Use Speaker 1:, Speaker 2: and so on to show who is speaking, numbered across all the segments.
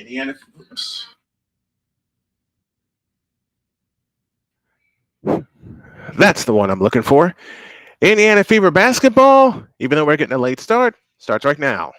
Speaker 1: Indiana. Oops. That's the one I'm looking for. Indiana Fever basketball, even though we're getting a late start, starts right now.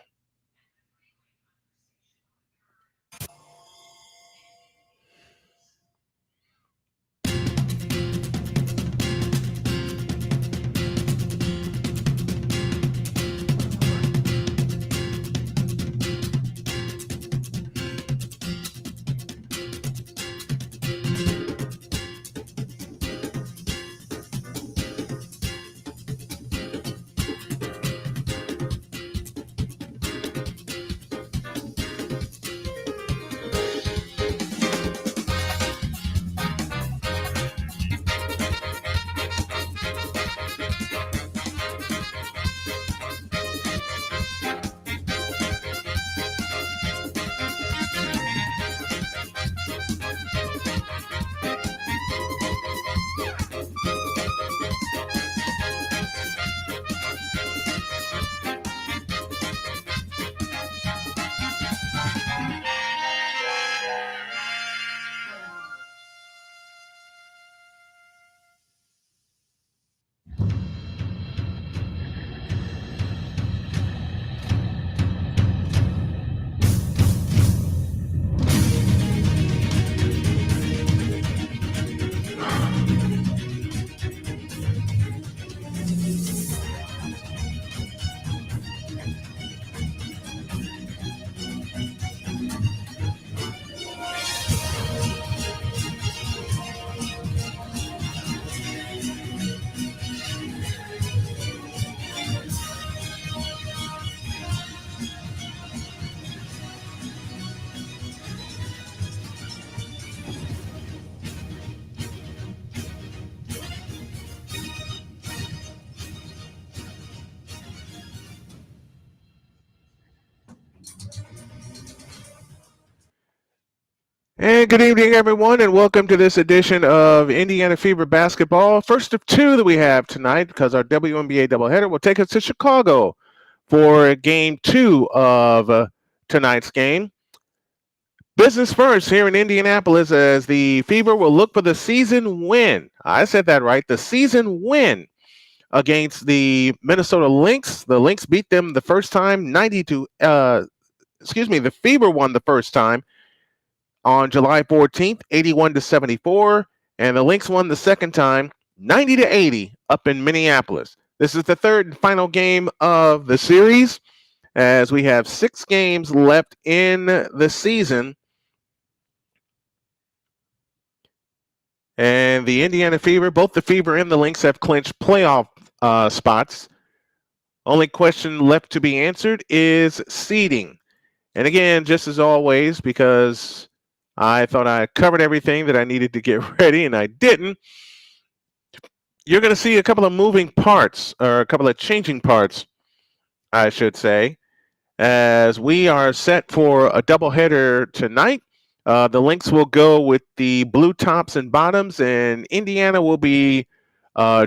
Speaker 1: And good evening, everyone, and welcome to this edition of Indiana Fever Basketball. First of two that we have tonight, because our WNBA doubleheader will take us to Chicago for game two of tonight's game. Business first here in Indianapolis, as the Fever will look for the season win. I said that right, the season win against the Minnesota Lynx. The Lynx beat them the first time, the Fever won the first time on July 14th, 81-74, and the Lynx won the second time, 90-80, up in Minneapolis. This is the third and final game of the series, as we have 6 games left in the season. And the Indiana Fever, both the Fever and the Lynx, have clinched playoff spots. Only question left to be answered is seeding. And again, just as always, because I thought I covered everything that I needed to get ready, and I didn't. You're going to see a couple of moving parts, or a couple of changing parts, I should say, as we are set for a doubleheader tonight. The Lynx will go with the blue tops and bottoms, and Indiana will be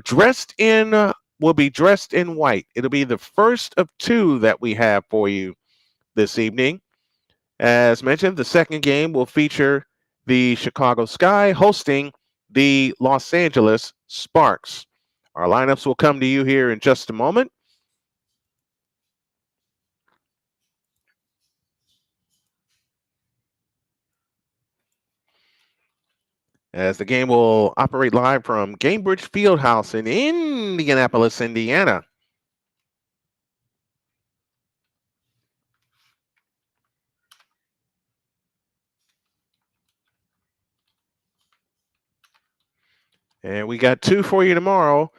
Speaker 1: dressed in white. It'll be the first of 2 that we have for you this evening. As mentioned, the second game will feature the Chicago Sky hosting the Los Angeles Sparks. Our lineups will come to you here in just a moment. As the game will operate live from Gainbridge Fieldhouse in Indianapolis, Indiana. And we got 2 for you tomorrow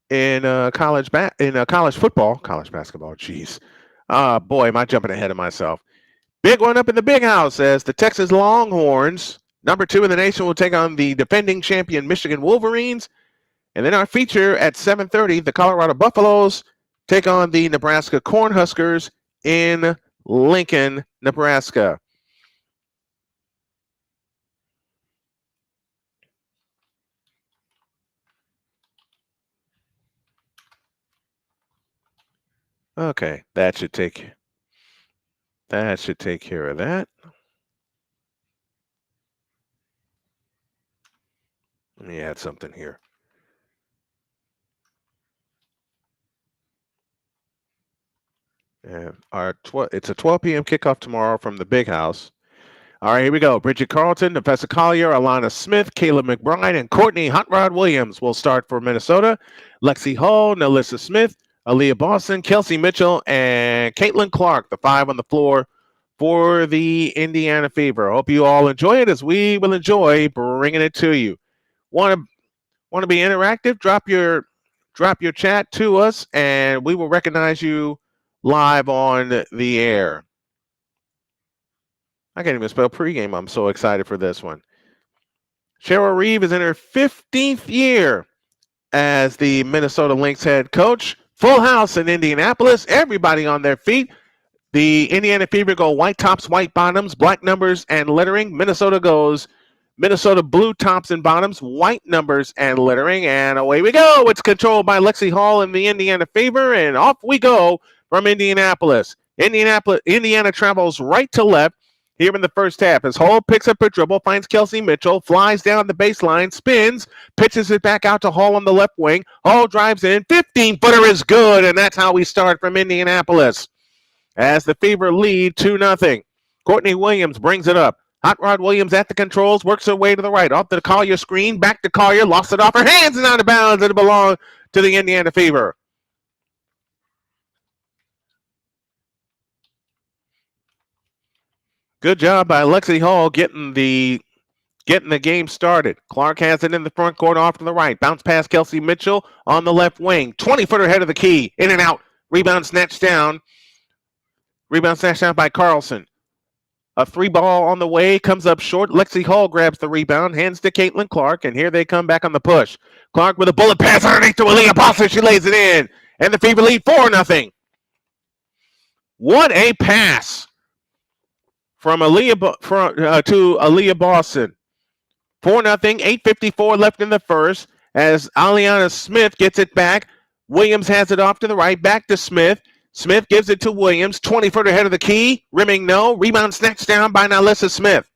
Speaker 1: in college football, college basketball. Jeez, boy, am I jumping ahead of myself. Big one up in the big house as the Texas Longhorns, number 2 in the nation, will take on the defending champion Michigan Wolverines. And then our feature at 7:30, the Colorado Buffaloes take on the Nebraska Cornhuskers in Lincoln, Nebraska. Okay, that should take care of that. Let me add something here. It's a 12 p.m. kickoff tomorrow from the Big House. All right, here we go. Bridget Carlton, Professor Collier, Alana Smith, Kayla McBride, and Courtney Hot Rod Williams will start for Minnesota. Lexi Hall, Nalissa Smith, Aaliyah Boston, Kelsey Mitchell, and Caitlin Clark, the 5 on the floor for the Indiana Fever. I hope you all enjoy it as we will enjoy bringing it to you. Want to be interactive? Drop your chat to us, and we will recognize you live on the air. I can't even spell pregame. I'm so excited for this one. Cheryl Reeve is in her 15th year as the Minnesota Lynx head coach. Full house in Indianapolis. Everybody on their feet. The Indiana Fever go white tops, white bottoms, black numbers, and lettering. Minnesota goes Minnesota blue tops and bottoms, white numbers, and lettering. And away we go. It's controlled by Lexi Hall and the Indiana Fever. And off we go from Indianapolis. Indiana travels right to left here in the first half as Hall picks up her dribble, finds Kelsey Mitchell, flies down the baseline, spins, pitches it back out to Hall on the left wing. Hall drives in. 15-footer is good, and that's how we start from Indianapolis as the Fever lead 2-0. Courtney Williams brings it up. Hot Rod Williams at the controls, works her way to the right, off the Collier screen, back to Collier, lost it off her hands and out of bounds, and it belonged to the Indiana Fever. Good job by Lexi Hall getting the game started. Clark has it in the front court off to the right. Bounce past Kelsey Mitchell on the left wing. 20-footer head of the key. In and out. Rebound snatched down. By Carlson. A 3-ball on the way, comes up short. Lexi Hall grabs the rebound, hands to Caitlin Clark, and here they come back on the push. Clark with a bullet pass underneath to Aaliyah Boston. She lays it in, and the Fever lead 4-0. What a pass from Aaliyah to Aaliyah Boston. 4-0, 8:54 left in the first as Aliana Smith gets it back. Williams has it off to the right, back to Smith. Smith gives it to Williams, 20-footer head of the key. Rimming no. Rebound snatched down by Nalissa Smith.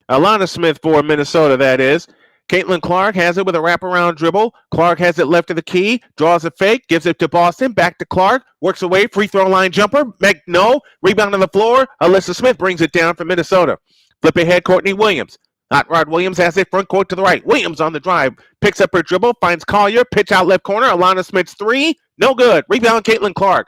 Speaker 1: Alana Smith for Minnesota, that is. Caitlin Clark has it with a wraparound dribble. Clark has it left of the key, draws a fake, gives it to Boston, back to Clark, works away, free throw line jumper, no. Rebound on the floor. Alyssa Smith brings it down for Minnesota. Flip ahead, Courtney Williams. Hot Rod Williams has it front court to the right. Williams on the drive, picks up her dribble, finds Collier, pitch out left corner. Alana Smith's 3, no good. Rebound, Caitlin Clark.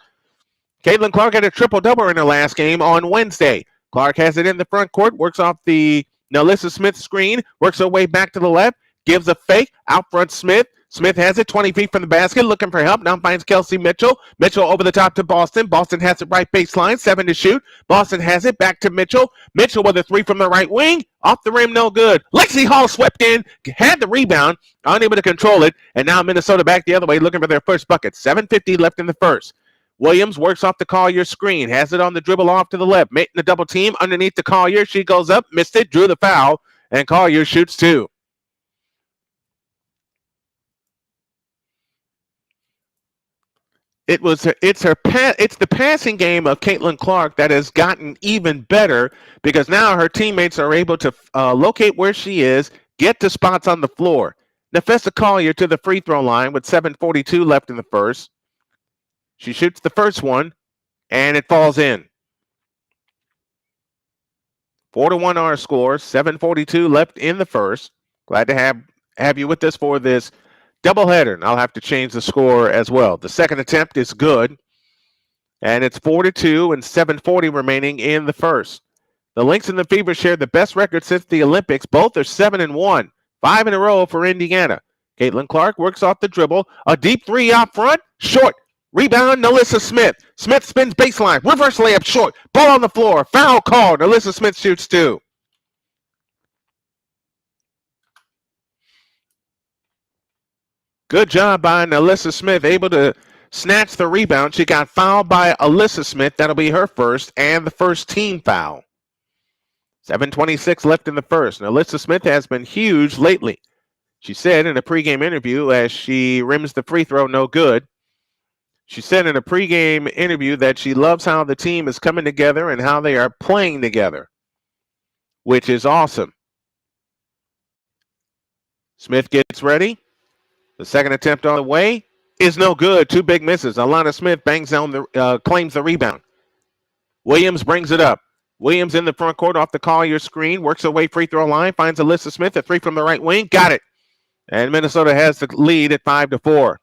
Speaker 1: Caitlin Clark had a triple-double in her last game on Wednesday. Clark has it in the front court, works off the Nalissa Smith screen, works her way back to the left, gives a fake, out front Smith. Smith has it 20 feet from the basket, looking for help. Now finds Kelsey Mitchell. Mitchell over the top to Boston. Boston has it right baseline, 7 to shoot. Boston has it back to Mitchell. Mitchell with a 3 from the right wing. Off the rim, no good. Lexi Hall swept in, had the rebound, unable to control it, and now Minnesota back the other way, looking for their first bucket. 7:50 left in the first. Williams works off the Collier screen, has it on the dribble off to the left, making the double team underneath the Collier. She goes up, missed it, drew the foul, and Collier shoots 2. It's the passing game of Caitlin Clark that has gotten even better because now her teammates are able to locate where she is, get to spots on the floor. Nefessa Collier to the free throw line with 7:42 left in the first. She shoots the first one, and it falls in. 4-1 our score, 7:42 left in the first. Glad to have you with us for this doubleheader, and I'll have to change the score as well. The second attempt is good, and it's 4-2 and 7:40 remaining in the first. The Lynx and the Fever share the best record since the Olympics. Both are 7-1, 5 in a row for Indiana. Caitlin Clark works off the dribble, a deep 3 out front, short. Rebound, Nalissa Smith. Smith spins baseline. Reverse layup short. Ball on the floor. Foul called. Nalissa Smith shoots 2. Good job by Nalissa Smith, able to snatch the rebound. She got fouled by Alyssa Smith. That'll be her first and the first team foul. 7:26 left in the first. Nalissa Smith has been huge lately. She said in a pregame interview as she rims the free throw no good. She said in a pregame interview that she loves how the team is coming together and how they are playing together, which is awesome. Smith gets ready. The second attempt on the way is no good. Two big misses. Alana Smith bangs down claims the rebound. Williams brings it up. Williams in the front court off the Collier screen, works her way free throw line, finds Alyssa Smith, a three from the right wing, got it. And Minnesota has the lead at 5-4.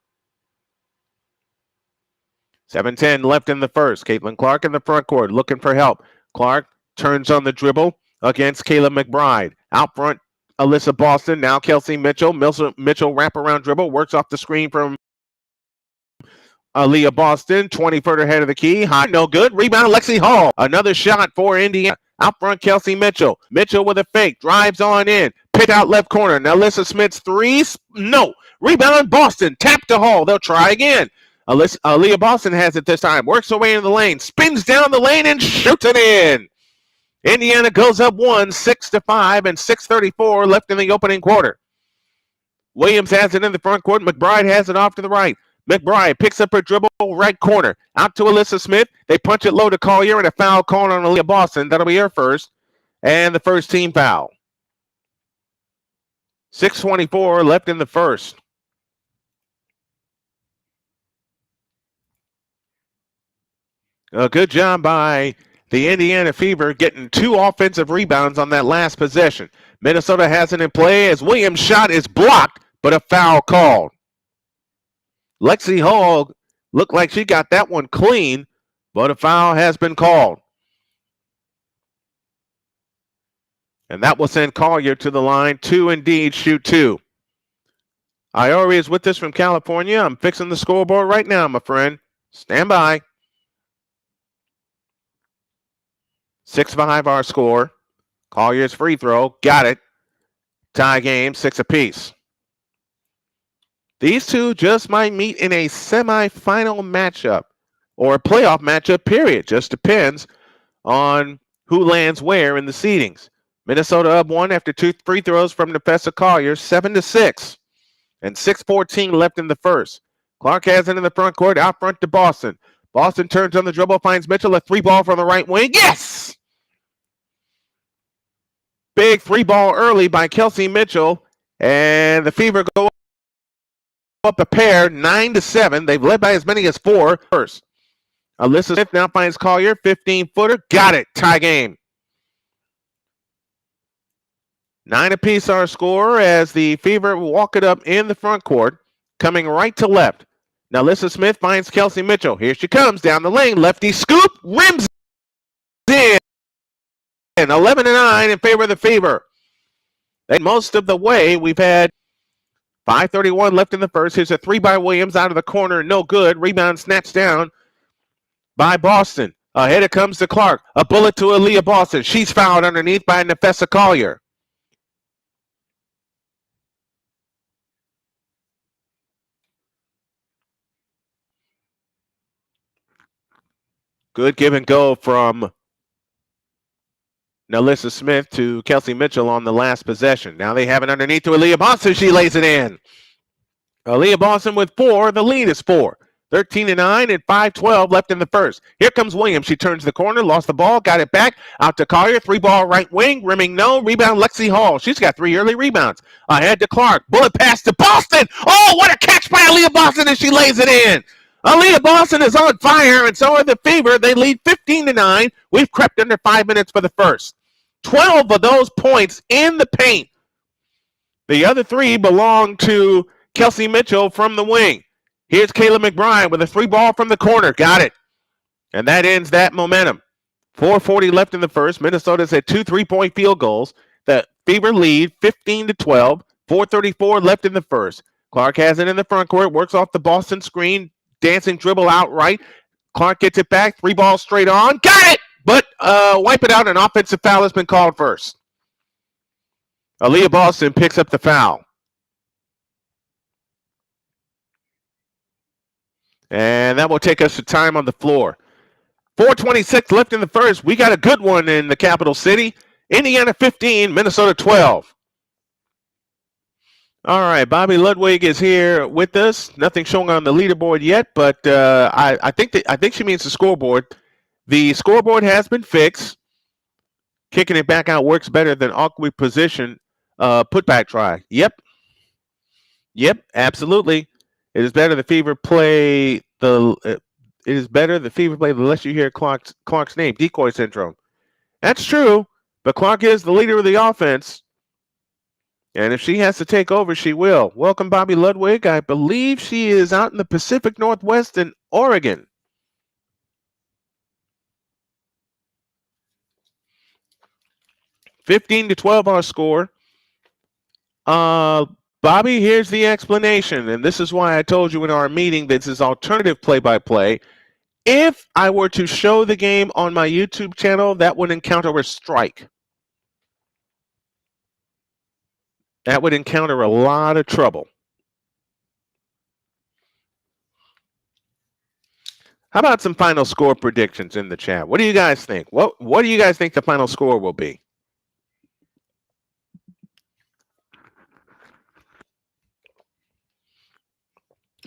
Speaker 1: 7:10 left in the first. Caitlin Clark in the front court looking for help. Clark turns on the dribble against Kayla McBride. Out front, Alyssa Boston. Now Kelsey Mitchell. Mitchell wraparound dribble. Works off the screen from Leah Boston. 20 further ahead of the key. High, no good. Rebound, Lexi Hall. Another shot for Indiana. Out front, Kelsey Mitchell. Mitchell with a fake. Drives on in. Pick out left corner. Now Alyssa Smith's three. No. Rebound, Boston. Tap to Hall. They'll try again. Leah Boston has it this time. Works her way into the lane. Spins down the lane and shoots it in. Indiana goes up 6-5, and 6:34 left in the opening quarter. Williams has it in the front court. McBride has it off to the right. McBride picks up her dribble, right corner. Out to Alyssa Smith. They punch it low to Collier, and a foul called on Leah Boston. That'll be her first, and the first team foul. 6:24 left in the first. A good job by the Indiana Fever getting 2 offensive rebounds on that last possession. Minnesota has it in play as Williams' shot is blocked, but a foul called. Lexi Hall looked like she got that one clean, but a foul has been called. And that will send Collier to the line to indeed shoot 2. Iori is with us from California. I'm fixing the scoreboard right now, my friend. Stand by. 6-5 our score. Collier's free throw. Got it. Tie game, 6 apiece. These two just might meet in a semifinal matchup or a playoff matchup, period. Just depends on who lands where in the seedings. Minnesota up 1 after 2 free throws from Nefessa Collier, 7-6. And 6:14 left in the first. Clark has it in the front court, out front to Boston. Boston turns on the dribble, finds Mitchell, a 3-ball from the right wing. Yes! Big 3-ball early by Kelsey Mitchell, and the Fever go up a pair, 9-7. They've led by as many as 4 first. Alyssa Smith now finds Collier, 15-footer. Got it. Tie game. 9 apiece our score as the Fever walk it up in the front court, coming right to left. Now Alyssa Smith finds Kelsey Mitchell. Here she comes down the lane. Lefty scoop. Rims in. 11-9 in favor of the Fever. And most of the way, we've had 5:31 left in the first. Here's a 3 by Williams out of the corner. No good. Rebound snatched down by Boston. Ahead it comes to Clark. A bullet to Aaliyah Boston. She's fouled underneath by Nefessa Collier. Good give and go from Alyssa Smith to Kelsey Mitchell on the last possession. Now they have it underneath to Aaliyah Boston. She lays it in. Aaliyah Boston with 4. The lead is 4. 13-9 and 5:12 left in the first. Here comes Williams. She turns the corner, lost the ball, got it back. Out to Collier. 3-ball right wing. Rimming no. Rebound Lexi Hall. She's got 3 early rebounds. Ahead to Clark. Bullet pass to Boston. Oh, what a catch by Aaliyah Boston, and she lays it in. Aaliyah Boston is on fire, and so are the Fever. They lead 15-9. We've crept under 5 minutes for the first. 12 of those points in the paint. The other 3 belong to Kelsey Mitchell from the wing. Here's Kayla McBride with a 3-ball from the corner. Got it. And that ends that momentum. 4:40 left in the first. Minnesota's had 2 3-point field goals. The Fever lead 15-12. 4:34 left in the first. Clark has it in the front court. Works off the Boston screen. Dancing dribble outright. Clark gets it back. 3-ball straight on. Got it! But wipe it out. An offensive foul has been called first. Aaliyah Boston picks up the foul. And that will take us to time on the floor. 4:26 left in the first. We got a good one in the capital city. Indiana 15, Minnesota 12. All right, Bobby Ludwig is here with us. Nothing showing on the leaderboard yet, but I think she means the scoreboard. The scoreboard has been fixed. Kicking it back out works better than awkward position putback try. Yep. Yep, absolutely. It is better the Fever play the. It is better the Fever play the less you hear Clark's name. Decoy syndrome. That's true, but Clark is the leader of the offense, and if she has to take over, she will. Welcome, Bobby Ludwig. I believe she is out in the Pacific Northwest in Oregon. 15-12 our score. Uh, Bobby, here's the explanation, and this is why I told you in our meeting this is alternative play-by-play. If I were to show the game on my YouTube channel, that would encounter a strike. That would encounter a lot of trouble. How about some final score predictions in the chat? What do you guys think? What do you guys think the final score will be?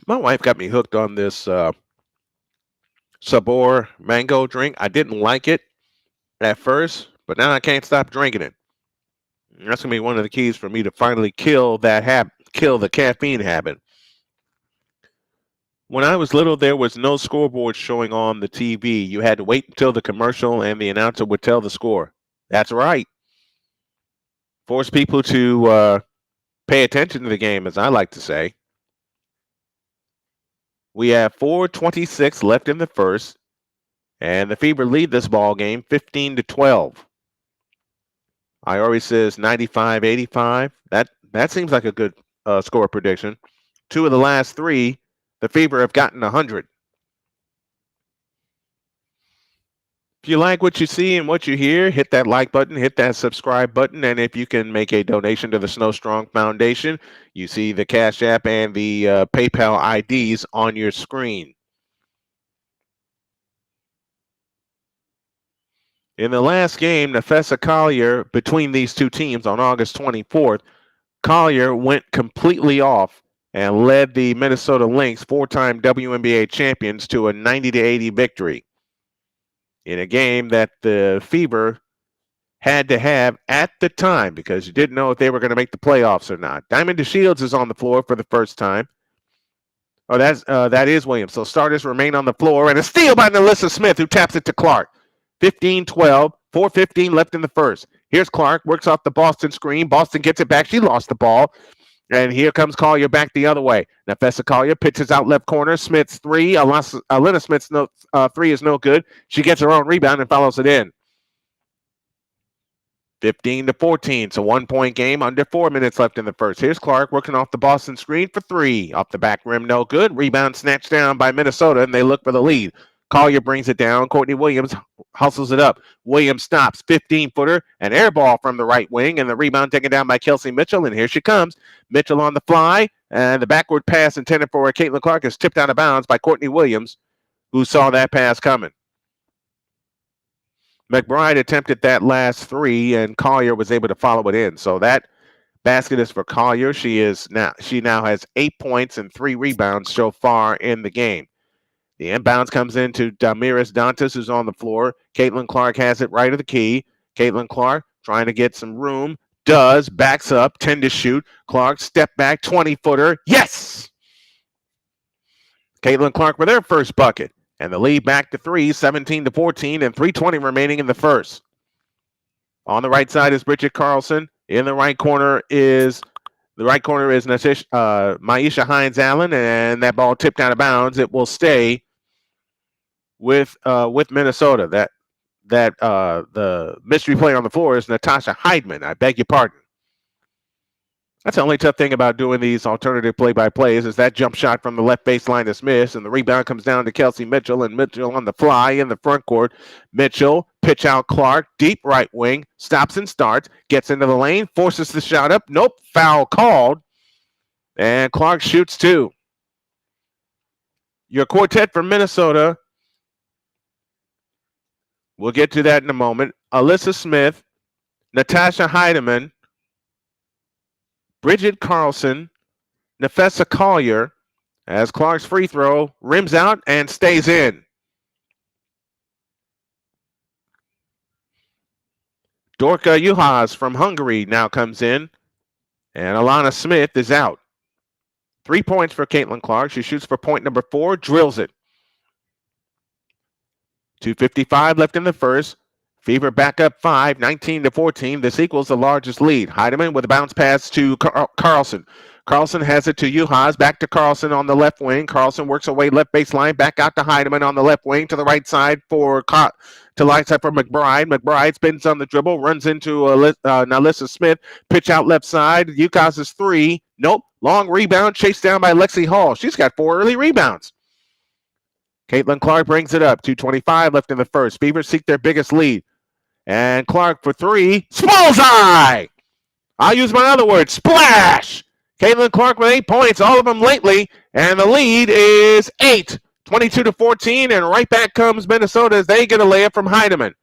Speaker 1: My wife got me hooked on this Sabor mango drink. I didn't like it at first, but now I can't stop drinking it. That's gonna be one of the keys for me to finally kill the caffeine habit. When I was little, there was no scoreboard showing on the TV. You had to wait until the commercial and the announcer would tell the score. That's right. Force people to pay attention to the game, as I like to say. We have 4:26 left in the first, and the Fever lead this ball game 15-12. Iori says 95-85. That seems like a good score prediction. 2 of the last 3, the Fever have gotten 100. If you like what you see and what you hear, hit that like button, hit that subscribe button, and if you can make a donation to the Snow Strong Foundation, you see the Cash App and the PayPal IDs on your screen. In the last game, Nafessa Collier, between these two teams on August 24th, Collier went completely off and led the Minnesota Lynx, 4-time WNBA champions, to a 90-80 victory in a game that the Fever had to have at the time because you didn't know if they were going to make the playoffs or not. Diamond DeShields is on the floor for the first time. Oh, that is Williams. So starters remain on the floor, and a steal by Nalissa Smith, who taps it to Clark. 15-12, 4:15 left in the first. Here's Clark, works off the Boston screen. Boston gets it back. She lost the ball. And here comes Collier back the other way. Nafessa Collier pitches out left corner. Smith's three. Alina Smith's three is no good. She gets her own rebound and follows it in. 15-14. It's a 1-point game. Under 4 minutes left in the first. Here's Clark working off the Boston screen for 3. Off the back rim, no good. Rebound snatched down by Minnesota, and they look for the lead. Collier brings it down. Courtney Williams hustles it up. Williams stops. 15-footer. An air ball from the right wing, and the rebound taken down by Kelsey Mitchell, and here she comes. Mitchell on the fly, and the backward pass intended for Caitlin Clark is tipped out of bounds by Courtney Williams, who saw that pass coming. McBride attempted that last 3, and Collier was able to follow it in. So that basket is for Collier. She now has 8 points and 3 rebounds so far in the game. The inbounds comes into Damiris Dantas, who's on the floor. Caitlin Clark has it right of the key. Caitlin Clark trying to get some room. Backs up, 10 to shoot. Clark, step back, 20-footer. Yes! Caitlin Clark with her first bucket. And the lead back to 3, 17-14, and 3:20 remaining in the first. On the right side is Bridget Carlson. In the right corner is Maisha Hines-Allen, and that ball tipped out of bounds. It will stay with Minnesota. The mystery player on the floor is Natasha Heidman. I beg your pardon. That's the only tough thing about doing these alternative play-by-plays is that jump shot from the left baseline is missed, and the rebound comes down to Kelsey Mitchell, and Mitchell on the fly in the front court. Mitchell, pitch out Clark, deep right wing, stops and starts, gets into the lane, forces the shot up. Nope, foul called, and Clark shoots 2. Your quartet from Minnesota, we'll get to that in a moment. Alyssa Smith, Natasha Heidemann, Bridget Carlson, Nafessa Collier, as Clark's free throw rims out and stays in. Dorka Juhas from Hungary now comes in, and Alana Smith is out. 3 points for Caitlin Clark. She shoots for point number 4, drills it. 2:55 left in the first. Fever back up 5, 19-14. This equals the largest lead. Heidemann with a bounce pass to Carlson. Carlson has it to Juhas. Back to Carlson on the left wing. Carlson works away left baseline. Back out to Heidemann on the left wing to the right side for McBride. McBride spins on the dribble, runs into Nalissa Smith. Pitch out left side. Juhas' 3. Nope. Long rebound chased down by Lexi Hall. She's got 4 early rebounds. Caitlin Clark brings it up. 2:25 left in the first. Fever seek their biggest lead. And Clark for 3. Bullseye! I'll use my other word. Splash! Caitlin Clark with 8 points, all of them lately. And the lead is 8. 22-14. And right back comes Minnesota as they get a layup from Heidemann.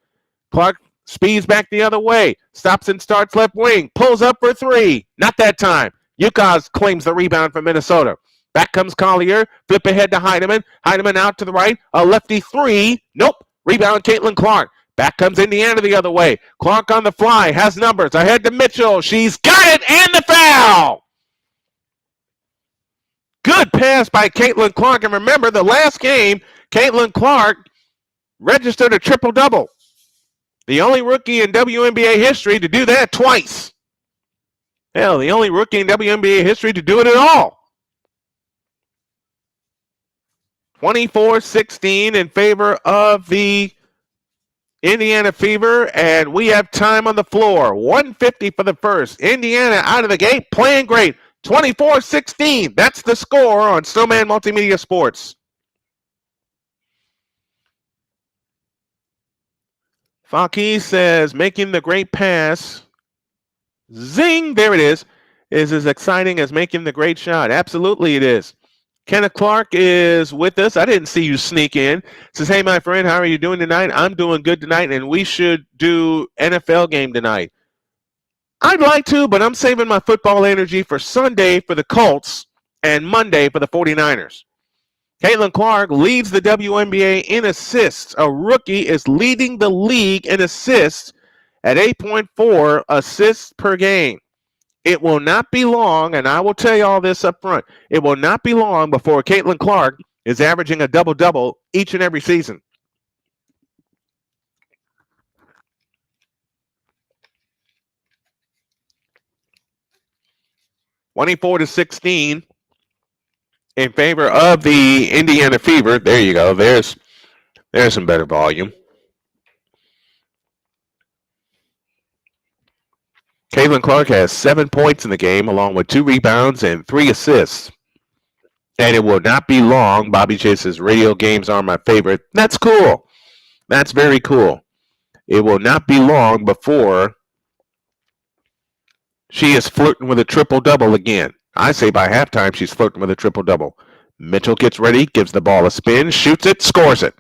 Speaker 1: Clark speeds back the other way. Stops and starts left wing. Pulls up for 3. Not that time. Juhas claims the rebound from Minnesota. Back comes Collier. Flip ahead to Heidemann. Heidemann out to the right. A lefty 3. Nope. Rebound Caitlin Clark. Back comes Indiana the other way. Clark on the fly. Has numbers. Ahead to Mitchell. She's got it. And the foul. Good pass by Caitlin Clark. And remember, the last game, Caitlin Clark registered a triple-double. The only rookie in WNBA history to do that twice. Hell, the only rookie in WNBA history to do it at all. 24-16 in favor of the Indiana Fever, and we have time on the floor. 150 for the first. Indiana out of the gate, playing great. 24-16. That's the score on Snowman Multimedia Sports. Vyncke says, making the great pass. Zing, there it is as exciting as making the great shot. Absolutely it is. Kenneth Clark is with us. I didn't see you sneak in. Says, hey, my friend, how are you doing tonight? I'm doing good tonight, and we should do NFL game tonight. I'd like to, but I'm saving my football energy for Sunday for the Colts and Monday for the 49ers. Caitlin Clark leads the WNBA in assists. A rookie is leading the league in assists at 8.4 assists per game. It will not be long, and I will tell you all this up front, it will not be long before Caitlin Clark is averaging a double-double each and every season. (24-16) in favor of the Indiana Fever. There you go. There's some better volume. Caitlin Clark has 7 points in the game, along with 2 rebounds and 3 assists. And it will not be long. Bobby J says radio games are my favorite. That's cool. That's very cool. It will not be long before she is flirting with a triple-double again. I say by halftime she's flirting with a triple-double. Mitchell gets ready, gives the ball a spin, shoots it, scores it.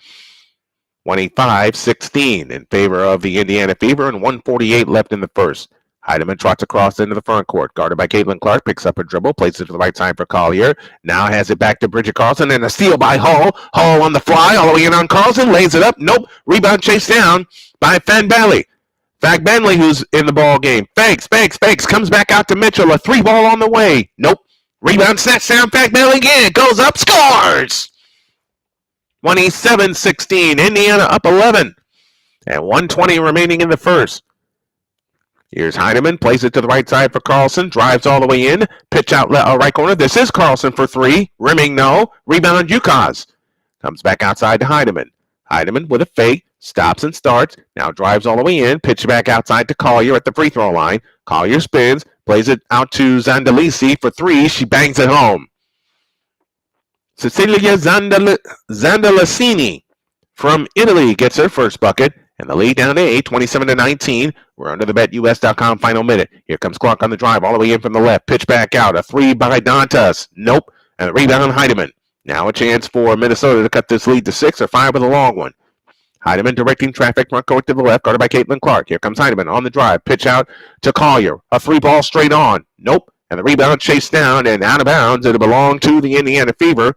Speaker 1: 25-16 in favor of the Indiana Fever, and 1:48 left in the first. Heidemann trots across into the front court. Guarded by Caitlin Clark, picks up her dribble, places it to the right side for Collier. Now has it back to Bridget Carlson, and a steal by Hall. Hall on the fly, all the way in on Carlson, lays it up. Nope. Rebound chased down by Fan Bailey. Fag Bentley, who's in the ball game. Fakes, comes back out to Mitchell. A 3-ball on the way. Nope. Rebound snatch down. Fag Bentley again. Goes up, scores. 27-16. Indiana up 11. And 1:20 remaining in the first. Here's Heidemann, plays it to the right side for Carlson, drives all the way in, pitch out right corner. This is Carlson for 3, rimming no, rebound Juhas. Comes back outside to Heidemann. Heidemann with a fake, stops and starts, now drives all the way in, pitch back outside to Collier at the free throw line. Collier spins, plays it out to Zandalisi for 3, she bangs it home. Cecilia Zandalasini from Italy gets her first bucket. And the lead down to 8, 27-19. We're under the BetUS.com final minute. Here comes Clark on the drive, all the way in from the left. Pitch back out. A 3 by Dantas. Nope. And the rebound, Heidemann. Now a chance for Minnesota to cut this lead to 6 or 5 with a long one. Heidemann directing traffic front court to the left, guarded by Caitlin Clark. Here comes Heidemann on the drive. Pitch out to Collier. A 3-ball straight on. Nope. And the rebound chased down and out of bounds. It'll belong to the Indiana Fever.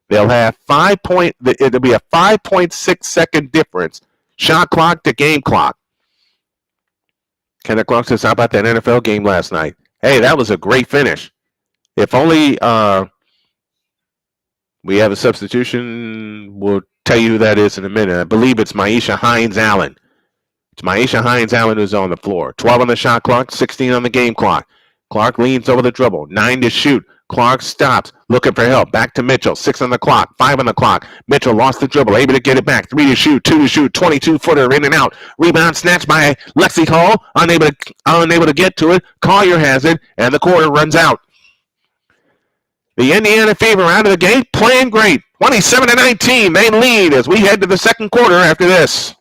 Speaker 1: They'll have it'll be a 5.6 second difference. Shot clock to game clock. Kenneth Clark says, how about that NFL game last night? Hey, that was a great finish. If only We have a substitution. We'll tell you who that is in a minute. I believe it's Maisha Hines-Allen. It's Maisha Hines-Allen who's on the floor. 12 on the shot clock, 16 on the game clock. Clark leans over the dribble. 9 to shoot. Clark stops, looking for help. Back to Mitchell. 6 on the clock, 5 on the clock. Mitchell lost the dribble, able to get it back. 3 to shoot, 2 to shoot. 22-footer in and out. Rebound snatched by Lexi Hall. Unable to get to it. Collier has it, and the quarter runs out. The Indiana Fever out of the gate, playing great. 27-19. They lead as we head to the second quarter after this.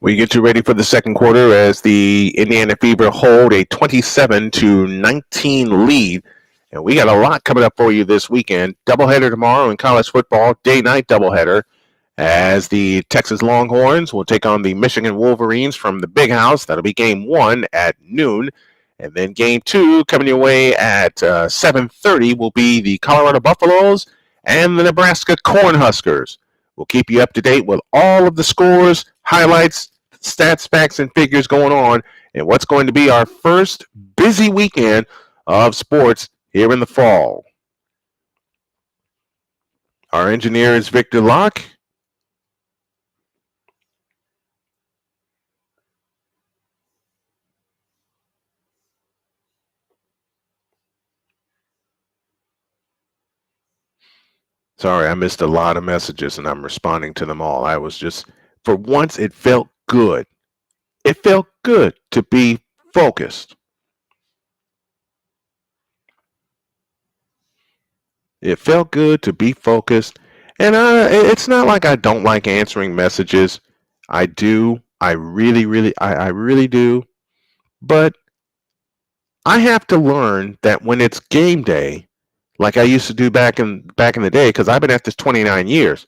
Speaker 1: We get you ready for the second quarter as the Indiana Fever hold a 27-19 lead. And we got a lot coming up for you this weekend. Doubleheader tomorrow in college football, day-night doubleheader, as the Texas Longhorns will take on the Michigan Wolverines from the Big House. That'll be game 1 at noon. And then game 2 coming your way at 7:30 will be the Colorado Buffaloes and the Nebraska Cornhuskers. We'll keep you up to date with all of the scores, highlights, stats, facts, and figures going on in what's going to be our first busy weekend of sports here in the fall. Our engineer is Victor Locke. Sorry, I missed a lot of messages and I'm responding to them all. I was just, for once, it felt good. It felt good to be focused. It felt good to be focused. And it's not like I don't like answering messages. I do. I really do. But I have to learn that when it's game day, like I used to do back in the day, because I've been at this 29 years,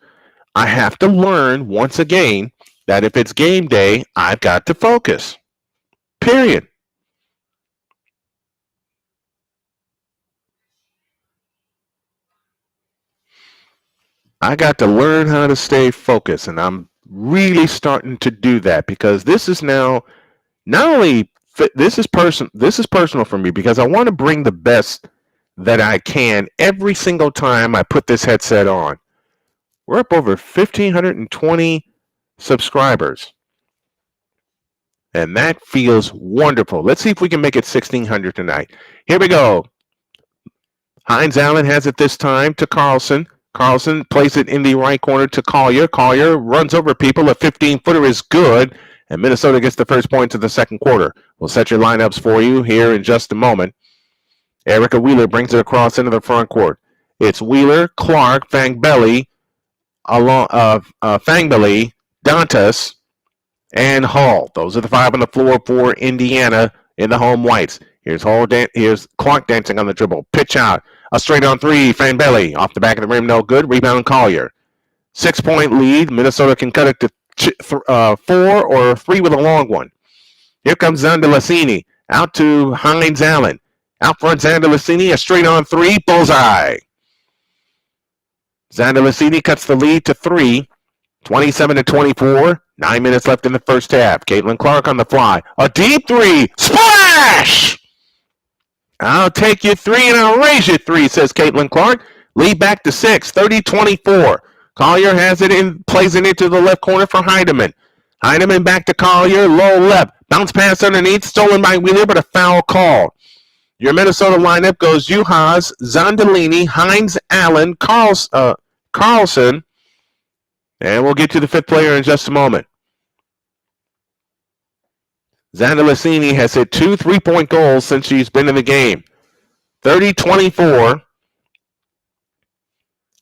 Speaker 1: I have to learn once again that if it's game day, I've got to focus. Period. I got to learn how to stay focused, and I'm really starting to do that because this is now not only this is personal for me because I want to bring the best that I can every single time I put this headset on. We're up over 1,520 subscribers, and that feels wonderful. Let's see if we can make it 1,600 tonight. Here we go. Hines-Allen has it this time to Carlson. Carlson plays it in the right corner to Collier. Collier runs over people. A 15-footer is good, and Minnesota gets the first point of the second quarter. We'll set your lineups for you here in just a moment. Erica Wheeler brings it across into the front court. It's Wheeler, Clark, Fangbelly, Dantas, and Hall. Those are the 5 on the floor for Indiana in the home whites. Here's Clark dancing on the dribble. Pitch out. A straight on 3. Fangbelly off the back of the rim, no good. Rebound Collier. 6-point lead. Minnesota can cut it to 4 or 3 with a long one. Here comes Zandalicini. Out to Hines-Allen. Out front, Zandalicini, a straight on 3, bullseye. Zandalicini cuts the lead to 3, 27-24. 9 minutes left in the first half. Caitlin Clark on the fly. A deep 3, splash! I'll take your 3 and I'll raise your 3, says Caitlin Clark. Lead back to 6, 30-24. Collier has it in, plays it into the left corner for Heidemann. Heidemann back to Collier, low left. Bounce pass underneath, stolen by Wheeler, but a foul call. Your Minnesota lineup goes Juhas, Zondolini, Hines, Allen, Carlson, and we'll get to the fifth player in just a moment. Zondolini has hit 2 3-point goals since she's been in the game. 30-24.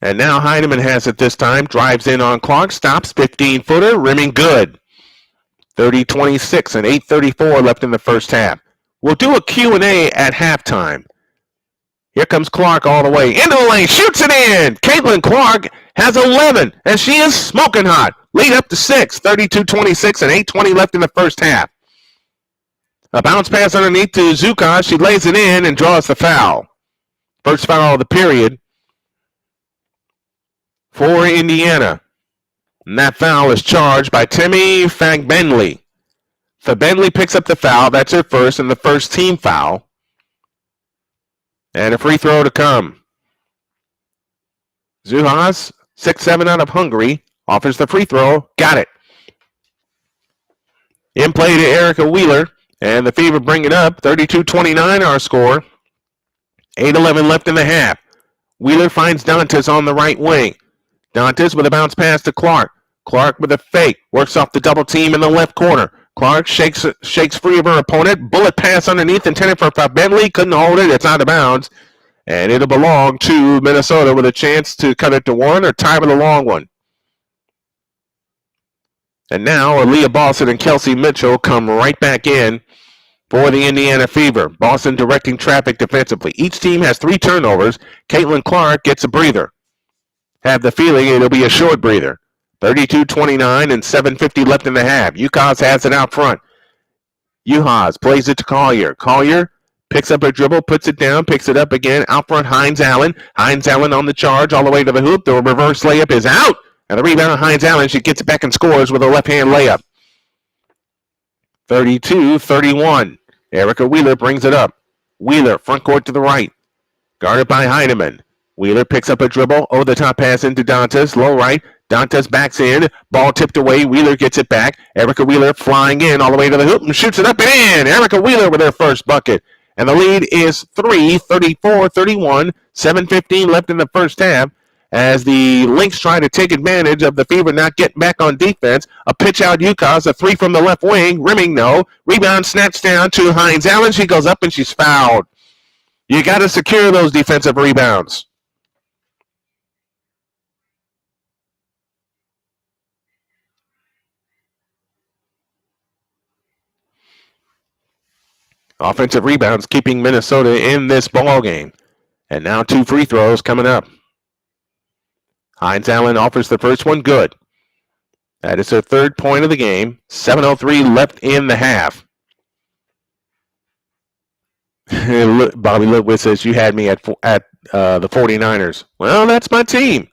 Speaker 1: And now Heineman has it this time. Drives in on Clark. Stops. 15-footer. Rimming good. 30-26 and 8:34 left in the first half. We'll do a Q&A at halftime. Here comes Clark all the way into the lane. Shoots it in. Caitlin Clark has 11, and she is smoking hot. Lead up to 6. 32-26 and 8:20 left in the first half. A bounce pass underneath to Zuka. She lays it in and draws the foul. First foul of the period for Indiana. And that foul is charged by Timmy Fagbenley. Fagbenley picks up the foul. That's her first and the first team foul. And a free throw to come. Zuhas, 6'7" out of Hungary, offers the free throw. Got it. In play to Erica Wheeler. And the Fever bring it up. 32-29 our score. 8:11 left in the half. Wheeler finds Dantas on the right wing. Dantas with a bounce pass to Clark. Clark with a fake. Works off the double team in the left corner. Clark shakes free of her opponent. Bullet pass underneath intended for Fagbenley. Couldn't hold it. It's out of bounds. And it'll belong to Minnesota with a chance to cut it to 1 or tie with a long one. And now Aaliyah Boston and Kelsey Mitchell come right back in for the Indiana Fever. Boston directing traffic defensively. Each team has 3 turnovers. Caitlin Clark gets a breather. Have the feeling it'll be a short breather. 32-29 and 7:50 left in the half. UConn has it out front. Juhas plays it to Collier. Collier picks up her dribble, puts it down, picks it up again. Out front, Hines Allen. Hines Allen on the charge all the way to the hoop. The reverse layup is out. And the rebound, Hines Allen. She gets it back and scores with a left-hand layup. 32-31. Erica Wheeler brings it up. Wheeler, front court to the right. Guarded by Heineman. Wheeler picks up a dribble. Over the top pass into Dantas. Low right. Dantas backs in. Ball tipped away. Wheeler gets it back. Erica Wheeler flying in all the way to the hoop and shoots it up and in. Erica Wheeler with her first bucket. And the lead is 3, 34-31. 7:15 left in the first half. As the Lynx try to take advantage of the Fever not getting back on defense. A pitch out UConn, a 3 from the left wing. Rimming no. Rebound snatched down to Hines Allen. She goes up and she's fouled. You got to secure those defensive rebounds. Offensive rebounds keeping Minnesota in this ball game. And now 2 free throws coming up. Hines Allen offers the first one. Good. That is her 3rd point of the game. 7:03 left in the half. Bobby Litwitz says, you had me at the 49ers. Well, that's my team.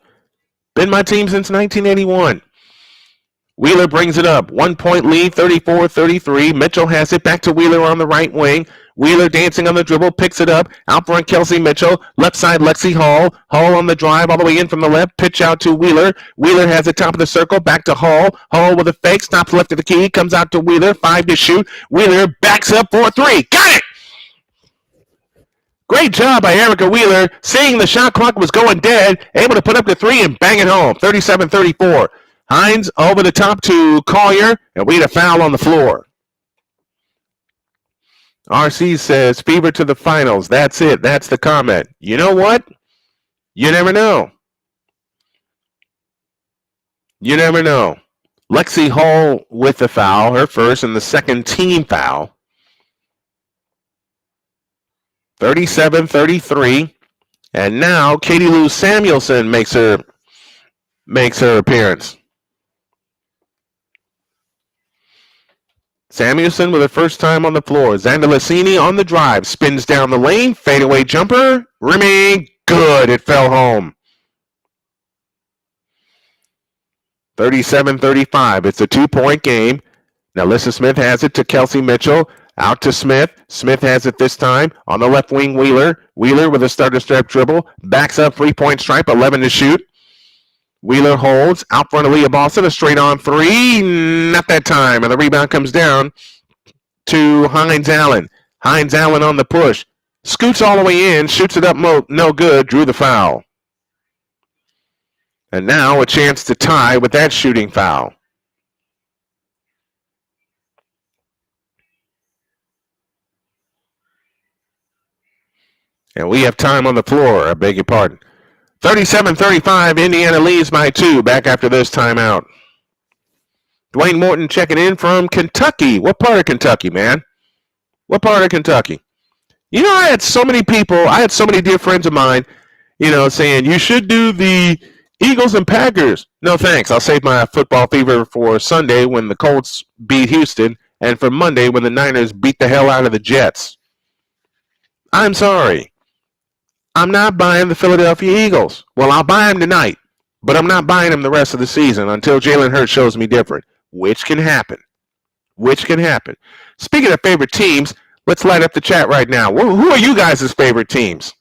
Speaker 1: Been my team since 1981. Wheeler brings it up. 1-point lead, 34-33. Mitchell has it back to Wheeler on the right wing. Wheeler dancing on the dribble, picks it up. Out front, Kelsey Mitchell. Left side, Lexi Hall. Hall on the drive, all the way in from the left. Pitch out to Wheeler. Wheeler has it top of the circle. Back to Hall. Hall with a fake. Stops left of the key. Comes out to Wheeler. 5 to shoot. Wheeler backs up for 3. Got it! Great job by Erica Wheeler. Seeing the shot clock was going dead. Able to put up the 3 and bang it home. 37-34. Hines over the top to Collier, and we had a foul on the floor. RC says, Fever to the finals. That's it. That's the comment. You know what? You never know. You never know. Lexi Hall with the foul, her first and the second team foul. 37-33. And now Katie Lou Samuelson makes her appearance. Samuelson with her first time on the floor. Zandalicini on the drive. Spins down the lane. Fadeaway jumper. Rimming. Good. It fell home. 37-35. It's a 2-point game. Now Alyssa Smith has it to Kelsey Mitchell. Out to Smith. Smith has it this time. On the left wing, Wheeler. Wheeler with a starter step dribble. Backs up 3-point stripe. 11 to shoot. Wheeler holds. Out front of Leah Boston. A straight on 3. Not that time. And the rebound comes down to Hines Allen. Hines Allen on the push. Scoots all the way in, shoots it up, no good, drew the foul. And now a chance to tie with that shooting foul. And we have time on the floor. I beg your pardon. 37-35, Indiana leads by 2 back after this timeout. Dwayne Morton checking in from Kentucky. What part of Kentucky, man? What part of Kentucky? You know, I had so many dear friends of mine, saying you should do the Eagles and Packers. No, thanks. I'll save my football fever for Sunday when the Colts beat Houston and for Monday when the Niners beat the hell out of the Jets. I'm sorry. I'm not buying the Philadelphia Eagles. Well, I'll buy them tonight, but I'm not buying them the rest of the season until Jalen Hurts shows me different, which can happen. Speaking of favorite teams, let's light up the chat right now. Who are you guys' favorite teams?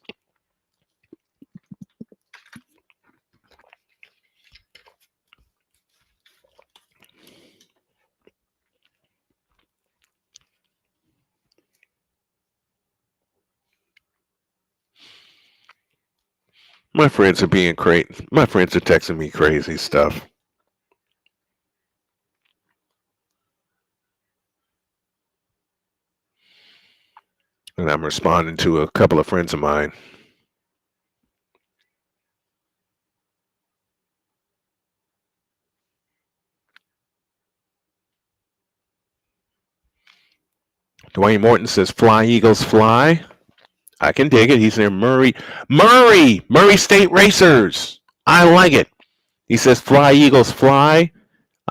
Speaker 1: My friends are being crazy. My friends are texting me crazy stuff. And I'm responding to a couple of friends of mine. Dwayne Morton says, "Fly, Eagles, fly." I can dig it. He's near Murray State Racers. I like it. He says, "Fly, Eagles, fly."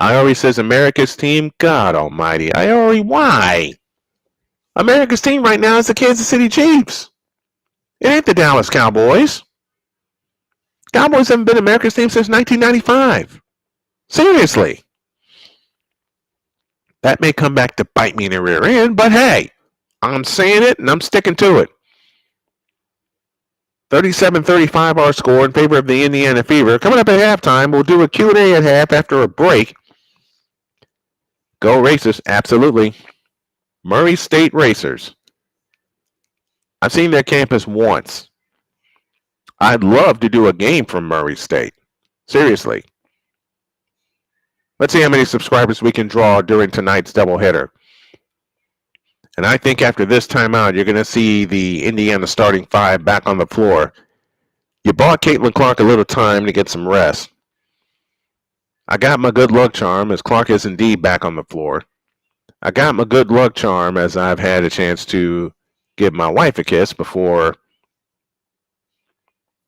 Speaker 1: Iori says, "America's team." God almighty. Iori, why? America's team right now is the Kansas City Chiefs. It ain't the Dallas Cowboys. Cowboys haven't been America's team since 1995. Seriously. That may come back to bite me in the rear end, but hey, I'm saying it and I'm sticking to it. 37-35 our score in favor of the Indiana Fever. Coming up at halftime, we'll do a Q&A at half after a break. Go Racers, absolutely. Murray State Racers. I've seen their campus once. I'd love to do a game from Murray State. Seriously. Let's see how many subscribers we can draw during tonight's doubleheader. And I think after this timeout, you're going to see the Indiana starting 5 back on the floor. You bought Caitlin Clark a little time to get some rest. I got my good luck charm as Clark is indeed back on the floor. I got my good luck charm as I've had a chance to give my wife a kiss before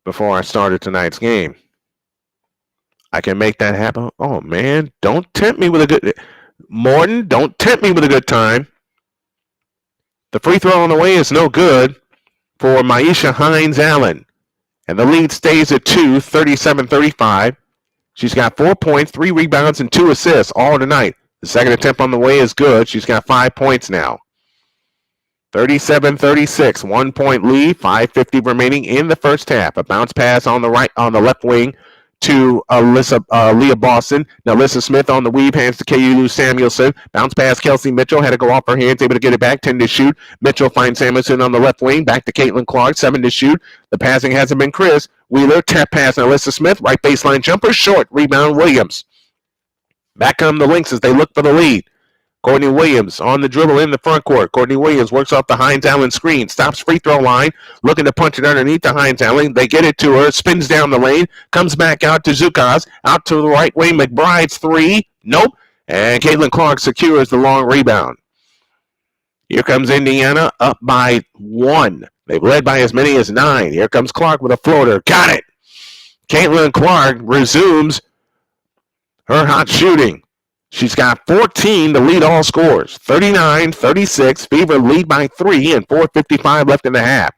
Speaker 1: I started tonight's game. I can make that happen. Oh, man, don't tempt me with a good... Morton, don't tempt me with a good time. The free throw on the way is no good for Maisha Hines-Allen. And the lead stays at 2, 37-35. She's got 4 points, 3 rebounds, and 2 assists all tonight. The second attempt on the way is good. She's got 5 points now. 37-36, 1 point lead, 5:50 remaining in the first half. A bounce pass on the left wing to Leah Boston. Now Alyssa Smith on the weave, hands to KU Samuelson. Bounce pass, Kelsey Mitchell had to go off her hands, able to get it back, 10 to shoot. Mitchell finds Samuelson on the left wing, back to Caitlin Clark, 7 to shoot. The passing hasn't been Chris. Wheeler, tap pass on Alyssa Smith, right baseline jumper, short, rebound Williams. Back come the Lynx as they look for the lead. Courtney Williams on the dribble in the front court. Courtney Williams works off the Hines-Allen screen, stops free throw line, looking to punch it underneath the Hines-Allen. They get it to her, spins down the lane, comes back out to Zukas, out to the right wing. McBride's 3, nope, and Caitlin Clark secures the long rebound. Here comes Indiana up by 1. They've led by as many as 9. Here comes Clark with a floater, got it. Caitlin Clark resumes her hot shooting. She's got 14 to lead all scores. 39-36. Fever lead by 3 and 4:55 left in the half.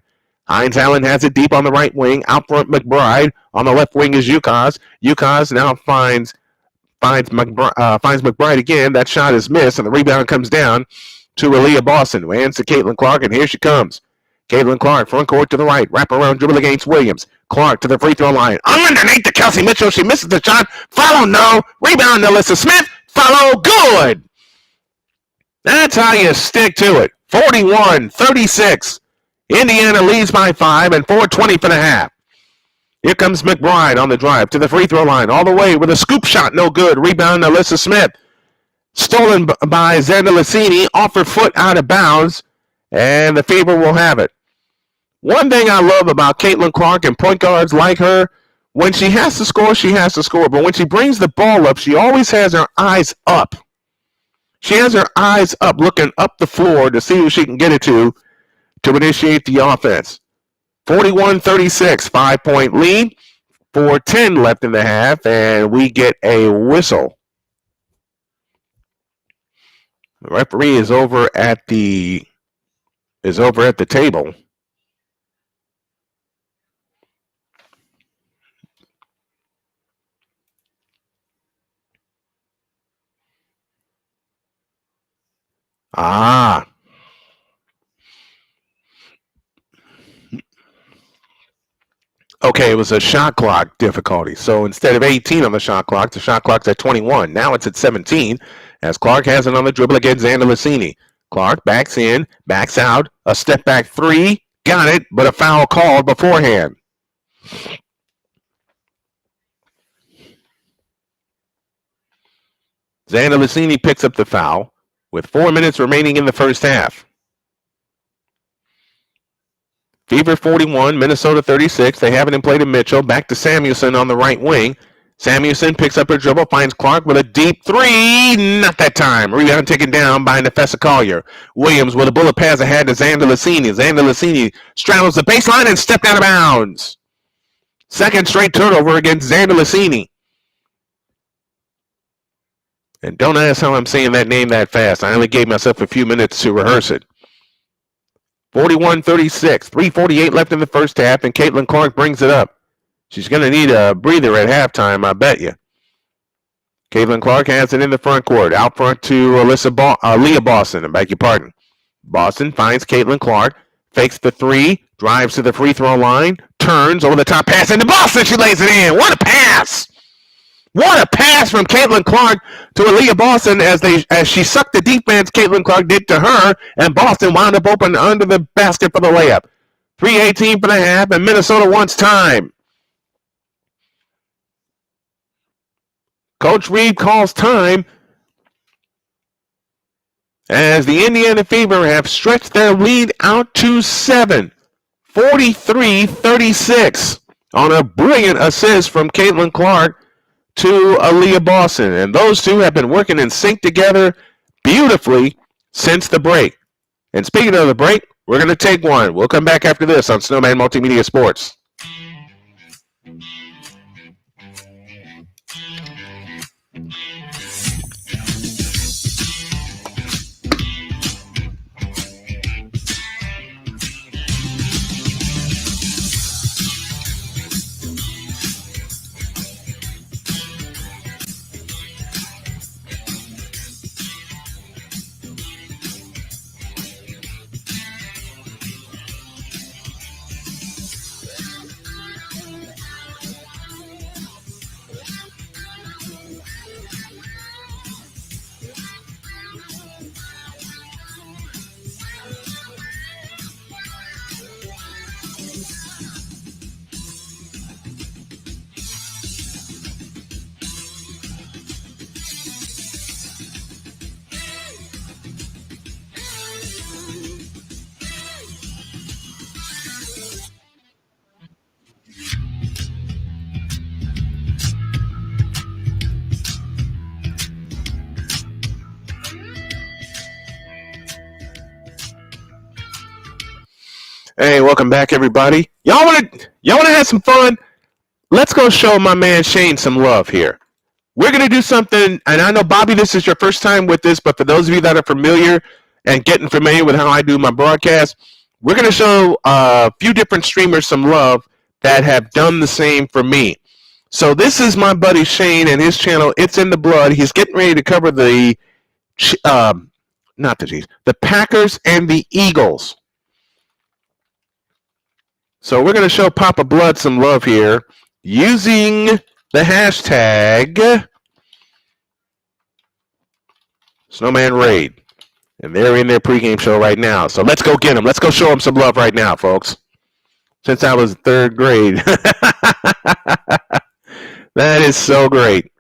Speaker 1: Hines-Allen has it deep on the right wing. Out front, McBride. On the left wing is Yukaz. Yukaz now finds McBride again. That shot is missed, and the rebound comes down to Aaliyah Boston, who hands to Caitlin Clark, and here she comes. Caitlin Clark, front court to the right. Wrap around, dribble against Williams. Clark to the free throw line. Underneath to Kelsey Mitchell. She misses the shot. Follow, no. Rebound to Alyssa Smith. Follow, good. That's how you stick to it. 41-36. Indiana leads by 5 and 4:20 for the half. Here comes McBride on the drive to the free throw line all the way with a scoop shot. No good. Rebound, Alyssa Smith. Stolen by Xander Lassini. Off her foot out of bounds. And the Fever will have it. One thing I love about Caitlin Clark and point guards like her, when she has to score, she has to score. But when she brings the ball up, she always has her eyes up. She has her eyes up, looking up the floor to see who she can get it to initiate the offense. 41-36, 5-point lead. 4:10 left in the half, and we get a whistle. The referee is over at the table. Okay, it was a shot clock difficulty. So instead of 18 on the shot clock's at 21. Now it's at 17 as Clark has it on the dribble against Xander Lassini. Clark backs in, backs out, a step back three, got it, but a foul called beforehand. Xander Lassini picks up the foul with 4 minutes remaining in the first half. Fever 41, Minnesota 36. They have it in play to Mitchell. Back to Samuelson on the right wing. Samuelson picks up her dribble, finds Clark with a deep three. Not that time. Rebound taken down by Nefessa Collier. Williams with a bullet pass ahead to Xander Lassini. Xander Lassini straddles the baseline and stepped out of bounds. Second straight turnover against Xander Lassini. And don't ask how I'm saying that name that fast. I only gave myself a few minutes to rehearse it. 41-36, 3:48 left in the first half, and Caitlin Clark brings it up. She's going to need a breather at halftime, I bet you. Caitlin Clark has it in the front court. Out front to Leah Boston, I beg your pardon. Boston finds Caitlin Clark, fakes the three, drives to the free throw line, turns over the top pass into Boston. She lays it in. What a pass! What a pass from Caitlin Clark to Aaliyah Boston as she sucked the defense Caitlin Clark did to her, and Boston wound up open under the basket for the layup. 3:18 for the half, and Minnesota wants time. Coach Reed calls time as the Indiana Fever have stretched their lead out to 7, 43-36 on a brilliant assist from Caitlin Clark to Aaliyah Boston. And those two have been working in sync together beautifully since the break. And speaking of the break, we're going to take one. We'll come back after this on Snowman Multimedia Sports. Hey, welcome back, everybody. Y'all want to have some fun? Let's go show my man Shane some love here. We're going to do something, and I know, Bobby, this is your first time with this, but for those of you that are familiar and getting familiar with how I do my broadcast, we're going to show a few different streamers some love that have done the same for me. So this is my buddy Shane and his channel, It's in the Blood. He's getting ready to cover the Packers and the Eagles. So we're going to show Papa Blood some love here using the hashtag Snowman Raid. And they're in their pregame show right now. So let's go get them. Let's go show them some love right now, folks. Since I was third grade. That is so great.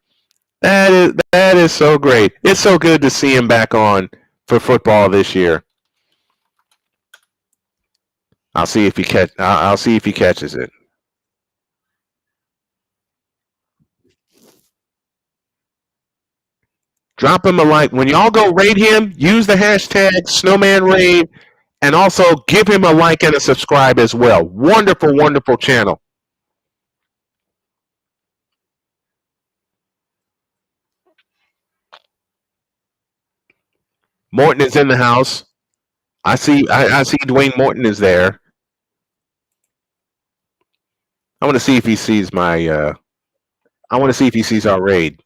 Speaker 1: That is so great. It's so good to see him back on for football this year. I'll see if he catches it. Drop him a like. When y'all go rate him, use the hashtag #SnowmanRave and also give him a like and a subscribe as well. Wonderful, wonderful channel. Morton is in the house. I see Dwayne Morton is there. I want to see if he sees I want to see if he sees our raid.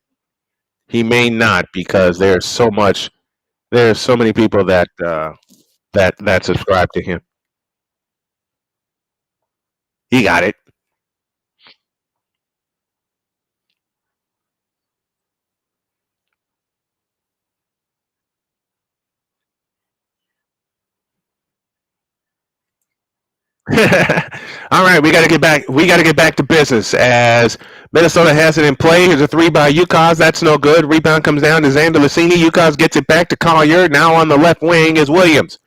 Speaker 1: He may not because there's so many people that subscribe to him. He got it. All right, we got to get back. We got to get back to business as Minnesota has it in play. Here's a three by UConn. That's no good. Rebound comes down to Xander Lucini. UConn gets it back to Collier. Now on the left wing is Williams.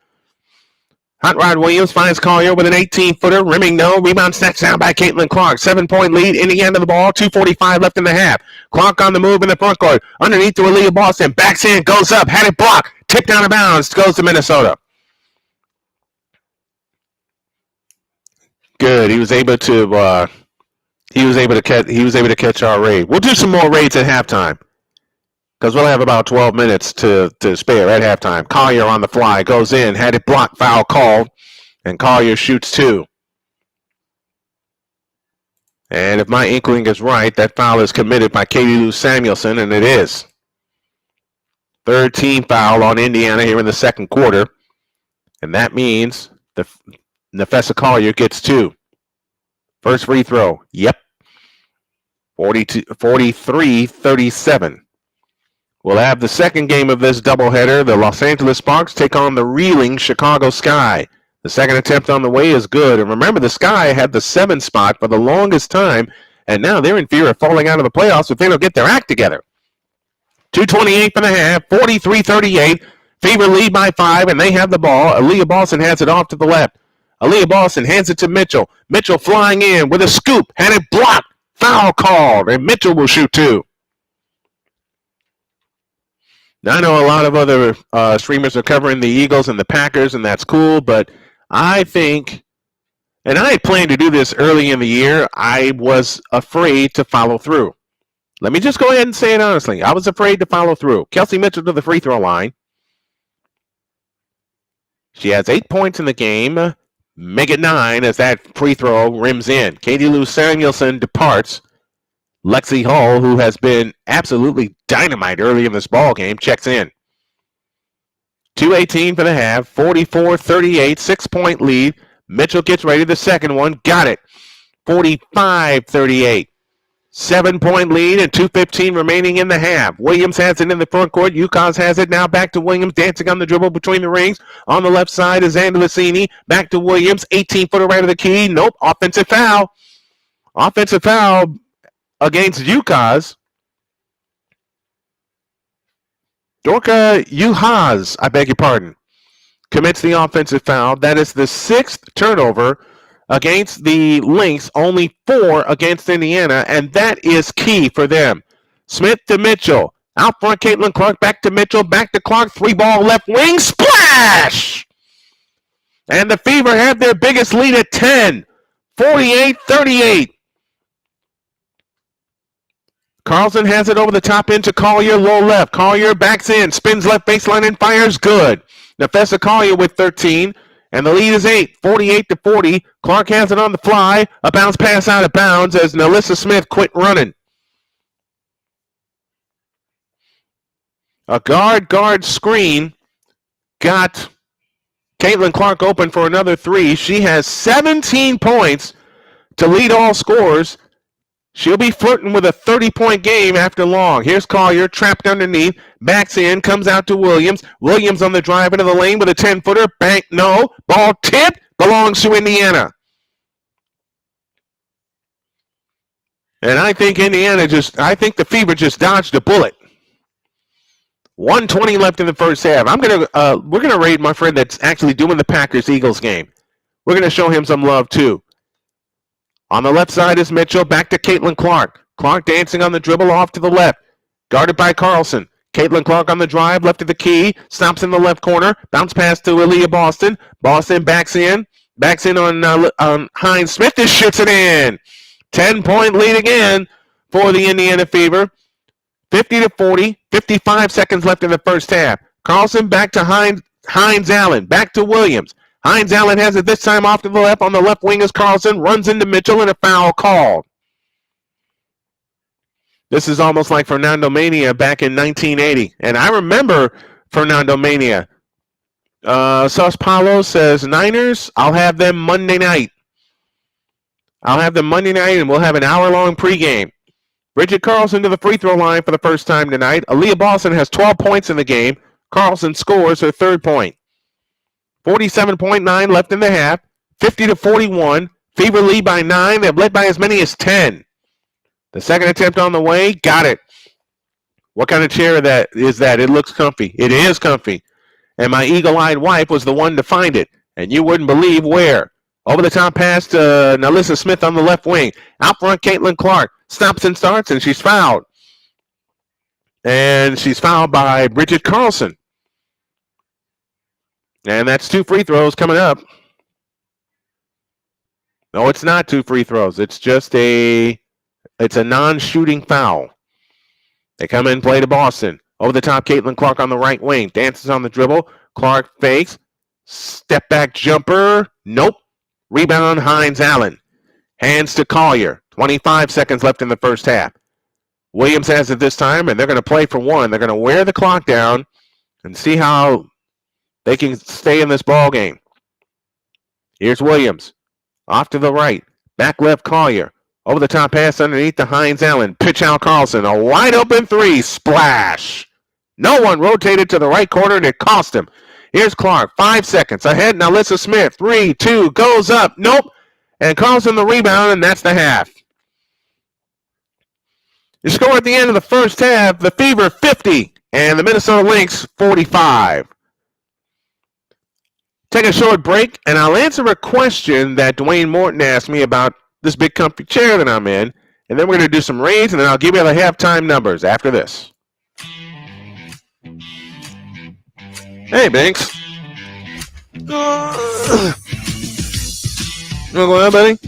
Speaker 1: Hot Rod Williams finds Collier with an 18-footer. Rimming no. Rebound snatched down by Caitlin Clark. 7-point lead in the end of the ball. 2:45 left in the half. Clark on the move in the front court. Underneath to Aaliyah Boston. Backhand goes up. Had it blocked. Tipped out of bounds. Goes to Minnesota. Good. He was able to catch our raid. We'll do some more raids at halftime because we'll have about 12 minutes to spare at halftime. Collier on the fly goes in, had it blocked, foul called, and Collier shoots two. And if my inkling is right, that foul is committed by Katie Lou Samuelson, and it is. Third team foul on Indiana here in the second quarter, and that means Nafessa Collier gets two. First free throw. Yep. 43-37. We'll have the second game of this doubleheader. The Los Angeles Sparks take on the reeling Chicago Sky. The second attempt on the way is good. And remember, the Sky had the 7 spot for the longest time, and now they're in fear of falling out of the playoffs if they don't get their act together. 2:28 for the half. 43-38. Fever lead by 5, and they have the ball. Aaliyah Boston has it off to the left. Aaliyah Boston hands it to Mitchell. Mitchell flying in with a scoop. Had it blocked. Foul called. And Mitchell will shoot two. Now, I know a lot of other streamers are covering the Eagles and the Packers, and that's cool. But I think, and I had planned to do this early in the year, I was afraid to follow through. Let me just go ahead and say it honestly. I was afraid to follow through. Kelsey Mitchell to the free throw line. She has 8 points in the game. Make it 9 as that free throw rims in. Katie Lou Samuelson departs. Lexi Hull, who has been absolutely dynamite early in this ball game, checks in. 2:18 for the half. 44-38, 6-point lead. Mitchell gets ready. The second one. Got it. 45-38. 7-point lead and 2:15 remaining in the half. Williams has it in the front court. UConn has it now. Back to Williams, dancing on the dribble between the rings. On the left side is Xander Lucini. Back to Williams, 18-footer right of the key. Nope, offensive foul. Offensive foul against UConn. Dorka Uhas, I beg your pardon, commits the offensive foul. That is the 6th turnover against the Lynx, only 4 against Indiana, and that is key for them. Smith to Mitchell. Out front, Caitlin Clark. Back to Mitchell. Back to Clark. 3-ball left wing. Splash! And the Fever have their biggest lead at 10. 48-38. Carlson has it over the top into Collier, low left. Collier backs in, spins left baseline and fires good. Nafessa Collier with 13. And the lead is 8, 48-40. Clark has it on the fly. A bounce pass out of bounds as Nalissa Smith quit running. A guard screen got Caitlin Clark open for another 3. She has 17 points to lead all scorers. She'll be flirting with a 30-point game after long. Here's Collier, trapped underneath, backs in, comes out to Williams. Williams on the drive into the lane with a 10-footer. Bank, no. Ball tipped, belongs to Indiana. And I think I think the Fever just dodged a bullet. 1:20 left in the first half. We're gonna raid my friend that's actually doing the Packers-Eagles game. We're gonna show him some love too. On the left side is Mitchell. Back to Caitlin Clark. Clark dancing on the dribble off to the left. Guarded by Carlson. Caitlin Clark on the drive, left of the key. Stops in the left corner. Bounce pass to Aaliyah Boston. Boston backs in. Backs in on Hines Smith. This shoots it in. 10-point lead again for the Indiana Fever. 50-40. 55 seconds left in the first half. Carlson back to Hines Allen. Back to Williams. Hines Allen has it this time off to the left. On the left wing is Carlson. Runs into Mitchell and a foul called. This is almost like Fernando Mania back in 1980. And I remember Fernando Mania. Sos Paulo says, Niners, I'll have them Monday night. And we'll have an hour-long pregame. Bridget Carlson to the free throw line for the first time tonight. Aaliyah Boston has 12 points in the game. Carlson scores her third point. 47.9 left in the half. 50-41. Fever lead by 9. They've led by as many as 10. The second attempt on the way. Got it. What kind of chair is that? It looks comfy. It is comfy. And my eagle-eyed wife was the one to find it. And you wouldn't believe where. Over the top pass to Nalissa Smith on the left wing. Out front, Caitlin Clark. Stops and starts, and she's fouled. And she's fouled by Bridget Carlson. And that's 2 free throws coming up. No, it's not 2 free throws. It's just a non-shooting foul. They come in, play to Boston. Over the top, Caitlin Clark on the right wing. Dances on the dribble. Clark fakes. Step back jumper. Nope. Rebound, Hines Allen. Hands to Collier. 25 seconds left in the first half. Williams has it this time, and they're going to play for one. They're going to wear the clock down and see how they can stay in this ball game. Here's Williams. Off to the right. Back left, Collier. Over the top pass underneath to Hines Allen. Pitch out Carlson. A wide open 3. Splash. No one rotated to the right corner, and it cost him. Here's Clark. 5 seconds. Ahead, now Alyssa Smith. 3, 2, goes up. Nope. And Carlson the rebound, and that's the half. The score at the end of the first half, the Fever 50 and the Minnesota Lynx 45. Take a short break, and I'll answer a question that Dwayne Morton asked me about this big comfy chair that I'm in, and then we're going to do some raids, and then I'll give you the halftime numbers after this. Hey, Banks. What's going on, buddy?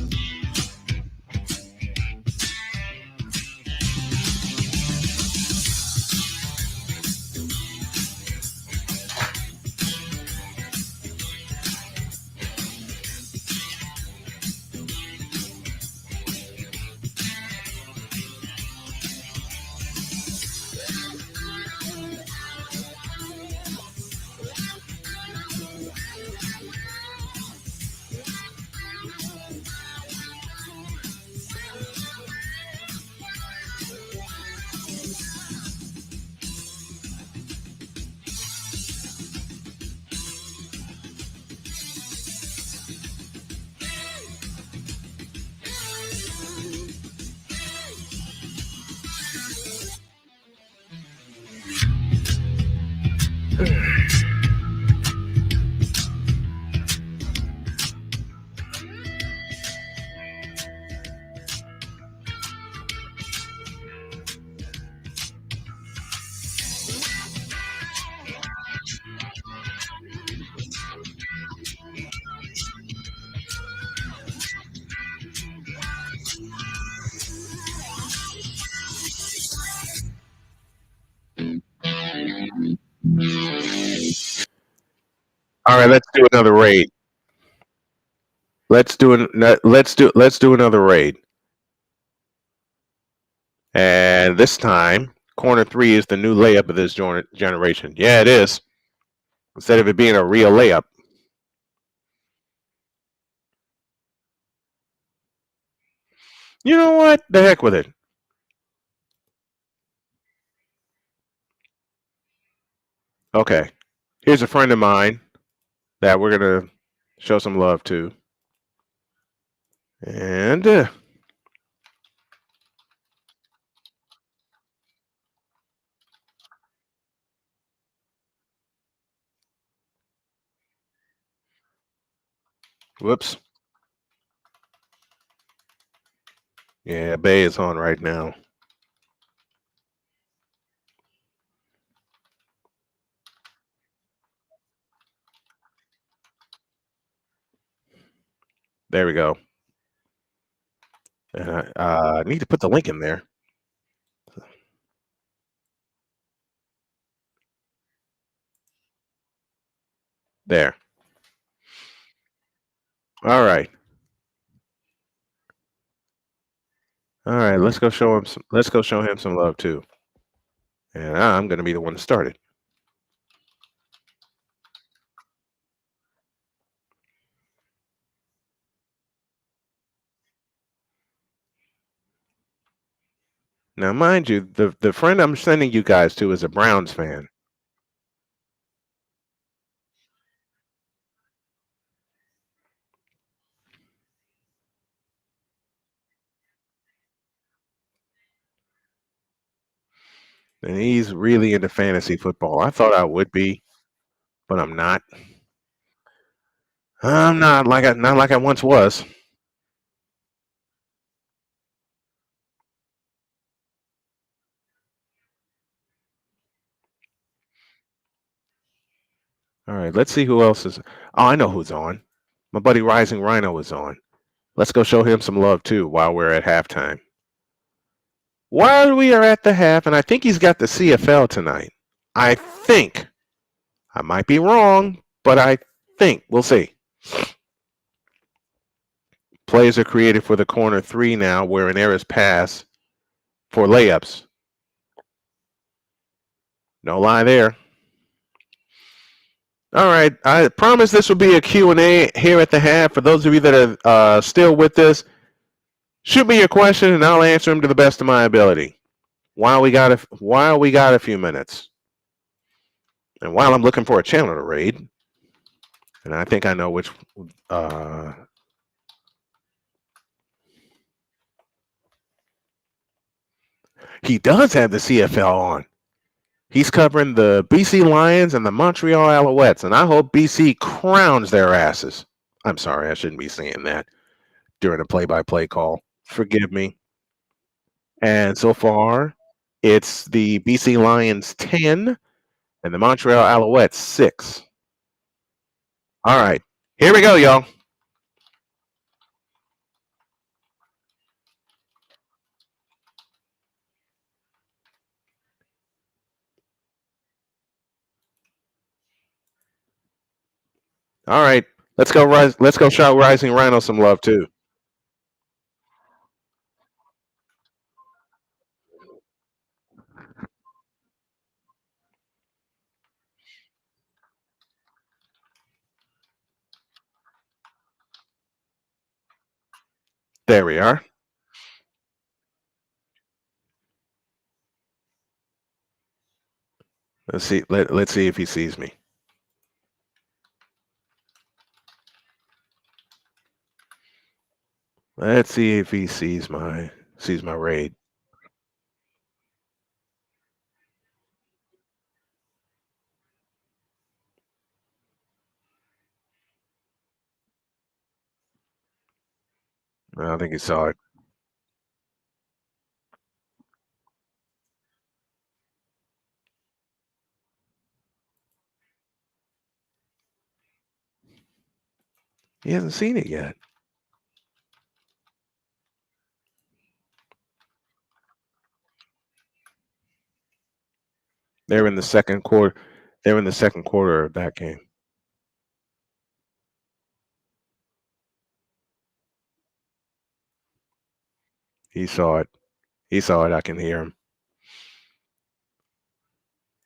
Speaker 1: All right, let's do another raid. Let's do another raid. And this time, corner 3 is the new layup of this generation. Yeah, it is. Instead of it being a real layup. You know what? The heck with it. Okay. Here's a friend of mine that we're going to show some love to. And whoops. Yeah, Bay is on right now. There we go. And I need to put the link in there. There. All right. All right. Let's go show him some. Let's go show him some love too. And I'm going to be the one to start it. Now, mind you, the friend I'm sending you guys to is a Browns fan. And he's really into fantasy football. I thought I would be, but I'm not. I'm not like I once was. All right, let's see who else is. Oh, I know who's on. My buddy Rising Rhino is on. Let's go show him some love too while we're at halftime. While we are at the half, and I think he's got the CFL tonight. I think. I might be wrong, but I think. We'll see. Plays are created for the corner three now, where an error is passed for layups. No lie there. All right. I promise this will be a Q&A here at the half. For those of you that are still with us, shoot me your question and I'll answer them to the best of my ability. While we got a few minutes, and while I'm looking for a channel to raid, and I think I know which. He does have the CFL on. He's covering the BC Lions and the Montreal Alouettes, and I hope BC crowns their asses. I'm sorry, I shouldn't be saying that during a play-by-play call. Forgive me. And so far, it's the BC Lions 10 and the Montreal Alouettes 6. All right, here we go, y'all. All right, let's go. Let's go shout Rising Rhino some love too. There we are. Let's see. Let's see if he sees me. Let's see if he sees my raid. I don't think he saw it. He hasn't seen it yet. They're in the second quarter. They're in the second quarter of that game. He saw it. He saw it. I can hear him.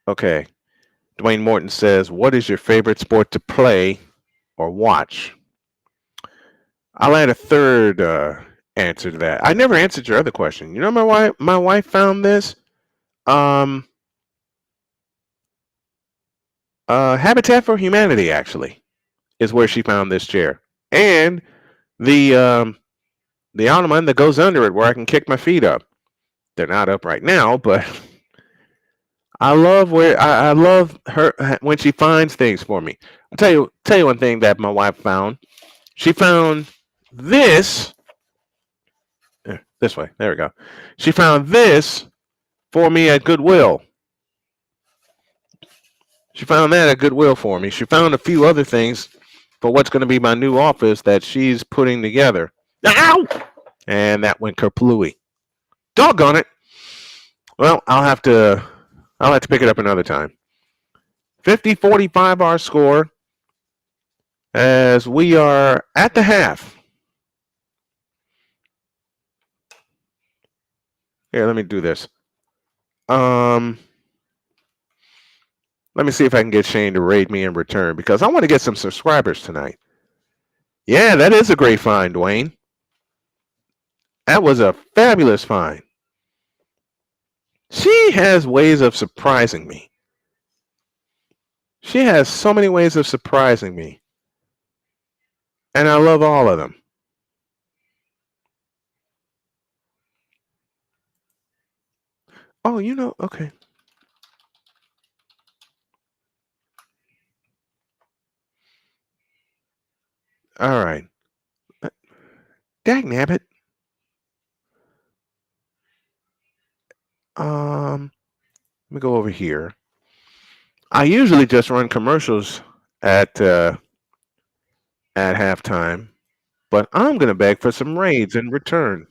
Speaker 1: Okay. Dwayne Morton says, "What is your favorite sport to play or watch?" I'll add a third answer to that. I never answered your other question. You know my wife found this? Habitat for Humanity actually is where she found this chair. And the ottoman that goes under it where I can kick my feet up. They're not up right now, but I love I love her when she finds things for me. I'll tell you one thing that my wife found. She found this this way. There we go. She found this for me at Goodwill. She found that at Goodwill for me. She found a few other things for what's going to be my new office that she's putting together. Ow! And that went kerplooey. Doggone it. Well, I'll have to pick it up another time. 50-45 our score as we are at the half. Here, let me do this. Let me see if I can get Shane to raid me in return because I want to get some subscribers tonight. Yeah, that is a great find, Dwayne. That was a fabulous find. She has ways of surprising me. She has so many ways of surprising me. And I love all of them. Oh, okay. All right. Dagnabbit. Let me go over here. I usually just run commercials at halftime, but I'm gonna beg for some raids in return.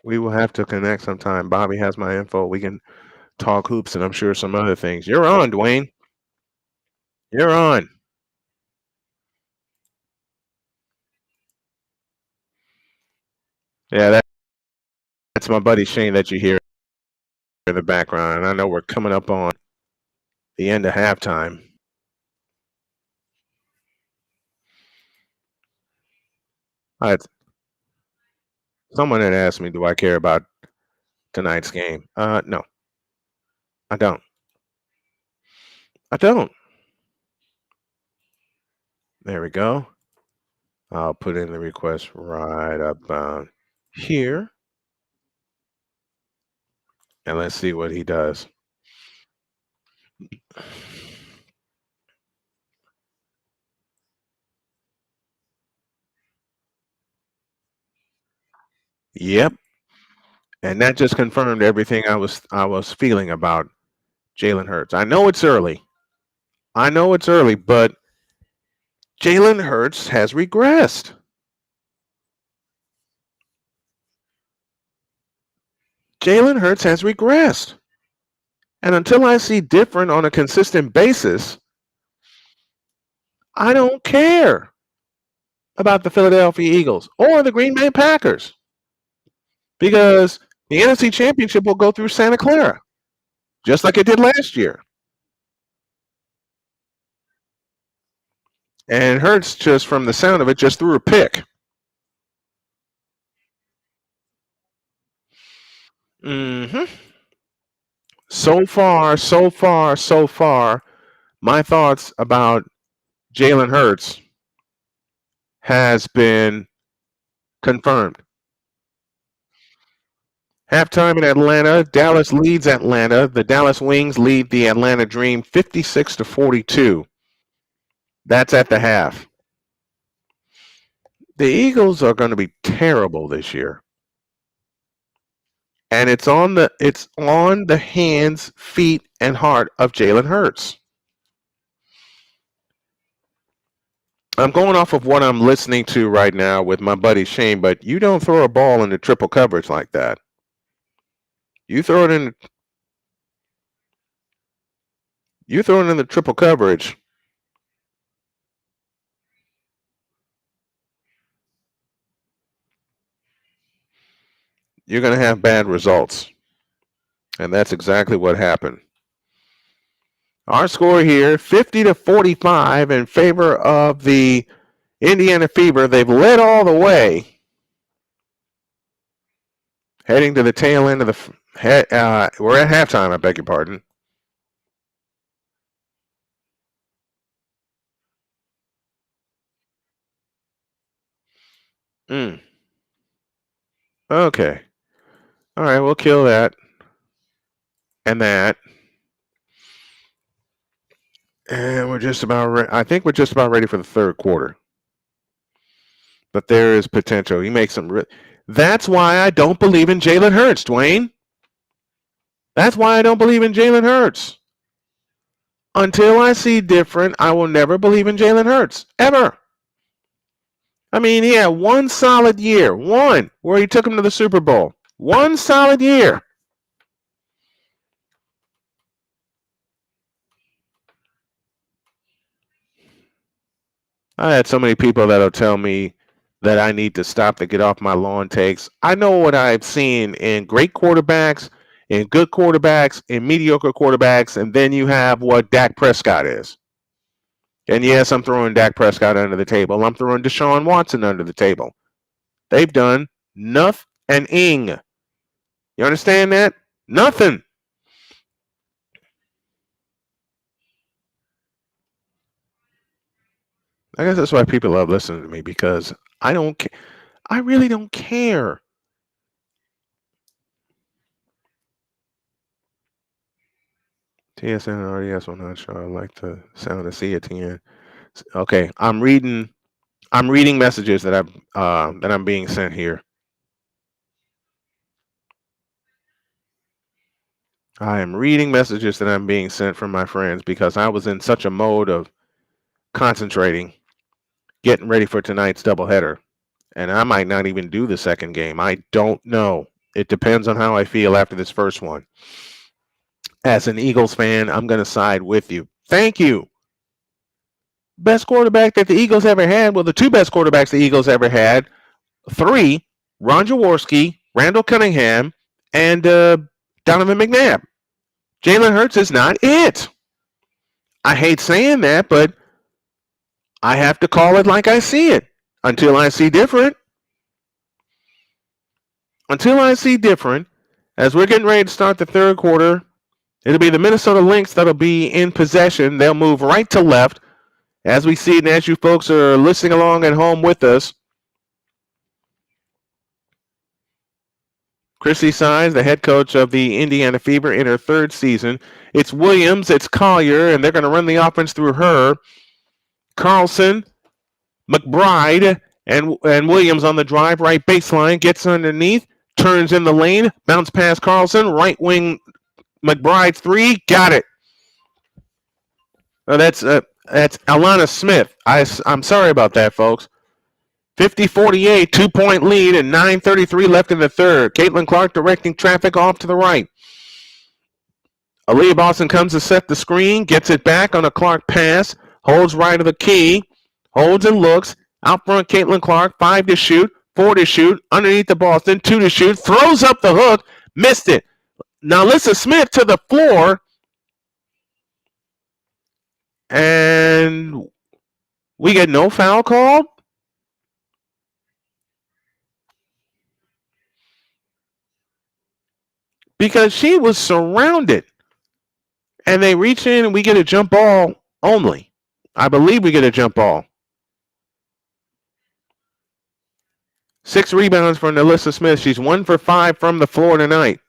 Speaker 1: We will have to connect sometime. Bobby has my info. We can talk hoops and I'm sure some other things. You're on, Dwayne. You're on. Yeah, that's my buddy Shane that you hear in the background. And I know we're coming up on the end of halftime. Someone had asked me, do I care about tonight's game? No, I don't. I don't. There we go. I'll put in the request right up here. And let's see what he does. Yep. And that just confirmed everything I was feeling about Jalen Hurts. I know it's early, but Jalen Hurts has regressed. Jalen Hurts has regressed. And until I see different on a consistent basis, I don't care about the Philadelphia Eagles or the Green Bay Packers because the NFC Championship will go through Santa Clara, just like it did last year. And Hurts, just from the sound of it, just threw a pick. Mm-hmm. So far, my thoughts about Jalen Hurts has been confirmed. Halftime in Atlanta, Dallas leads Atlanta. The Dallas Wings lead the Atlanta Dream 56-42. That's at the half. The Eagles are going to be terrible this year. And it's on the hands, feet, and heart of Jalen Hurts. I'm going off of what I'm listening to right now with my buddy Shane, but you don't throw a ball into triple coverage like that. You throw it in the triple coverage. You're going to have bad results. And that's exactly what happened. Our score here, 50-45 in favor of the Indiana Fever. They've led all the way. Heading to the tail end of the we're at halftime, I beg your pardon. Okay. All right, we'll kill that. And that. And we're just about I think we're just about ready for the third quarter. But there is potential. He makes some That's why I don't believe in Jalen Hurts, Dwayne. That's why I don't believe in Jalen Hurts. Until I see different, I will never believe in Jalen Hurts. Ever. I mean, he had one solid year. One, where he took him to the Super Bowl. One solid year. I had so many people that'll tell me that I need to stop the get off my lawn takes. I know what I've seen in great quarterbacks, in good quarterbacks, in mediocre quarterbacks, and then you have what Dak Prescott is. And yes, I'm throwing Dak Prescott under the table. I'm throwing Deshaun Watson under the table. They've done nothing. You understand that? Nothing. I guess that's why people love listening to me, because I don't care. I really don't care. TSN and RDS will not show. I like the sound of CATN. Okay, I'm reading messages that I'm being sent here. I am reading messages that I'm being sent from my friends because I was in such a mode of concentrating, getting ready for tonight's doubleheader. And I might not even do the second game. I don't know. It depends on how I feel after this first one. As an Eagles fan, I'm going to side with you. Thank you. Best quarterback that the Eagles ever had. Well, the two best quarterbacks the Eagles ever had. Three, Ron Jaworski, Randall Cunningham, and Donovan McNabb. Jalen Hurts is not it. I hate saying that, but I have to call it like I see it until I see different. Until I see different, as we're getting ready to start the third quarter, it'll be the Minnesota Lynx that'll be in possession. They'll move right to left. As we see it, and as you folks are listening along at home with us, Chrissy Sides, the head coach of the Indiana Fever in her third season. It's Williams, it's Collier, and they're going to run the offense through her. Carlson, McBride, and Williams on the drive, right baseline, gets underneath, turns in the lane, bounce past Carlson, right wing McBride three, got it. That's Alana Smith. I'm sorry about that, folks. 50-48, 2-point lead, and 9:33 left in the third. Caitlin Clark directing traffic off to the right. Aaliyah Boston comes to set the screen, gets it back on a Clark pass, holds right of the key, holds and looks. Out front, Caitlin Clark, 5 to shoot, 4 to shoot, underneath the Boston, 2 to shoot, throws up the hook, missed it. Now Alyssa Smith to the floor, and we get no foul called? Because she was surrounded. And they reach in and we get a jump ball only. I believe we get a jump ball. 6 rebounds for Alyssa Smith. She's 1 for 5 from the floor tonight.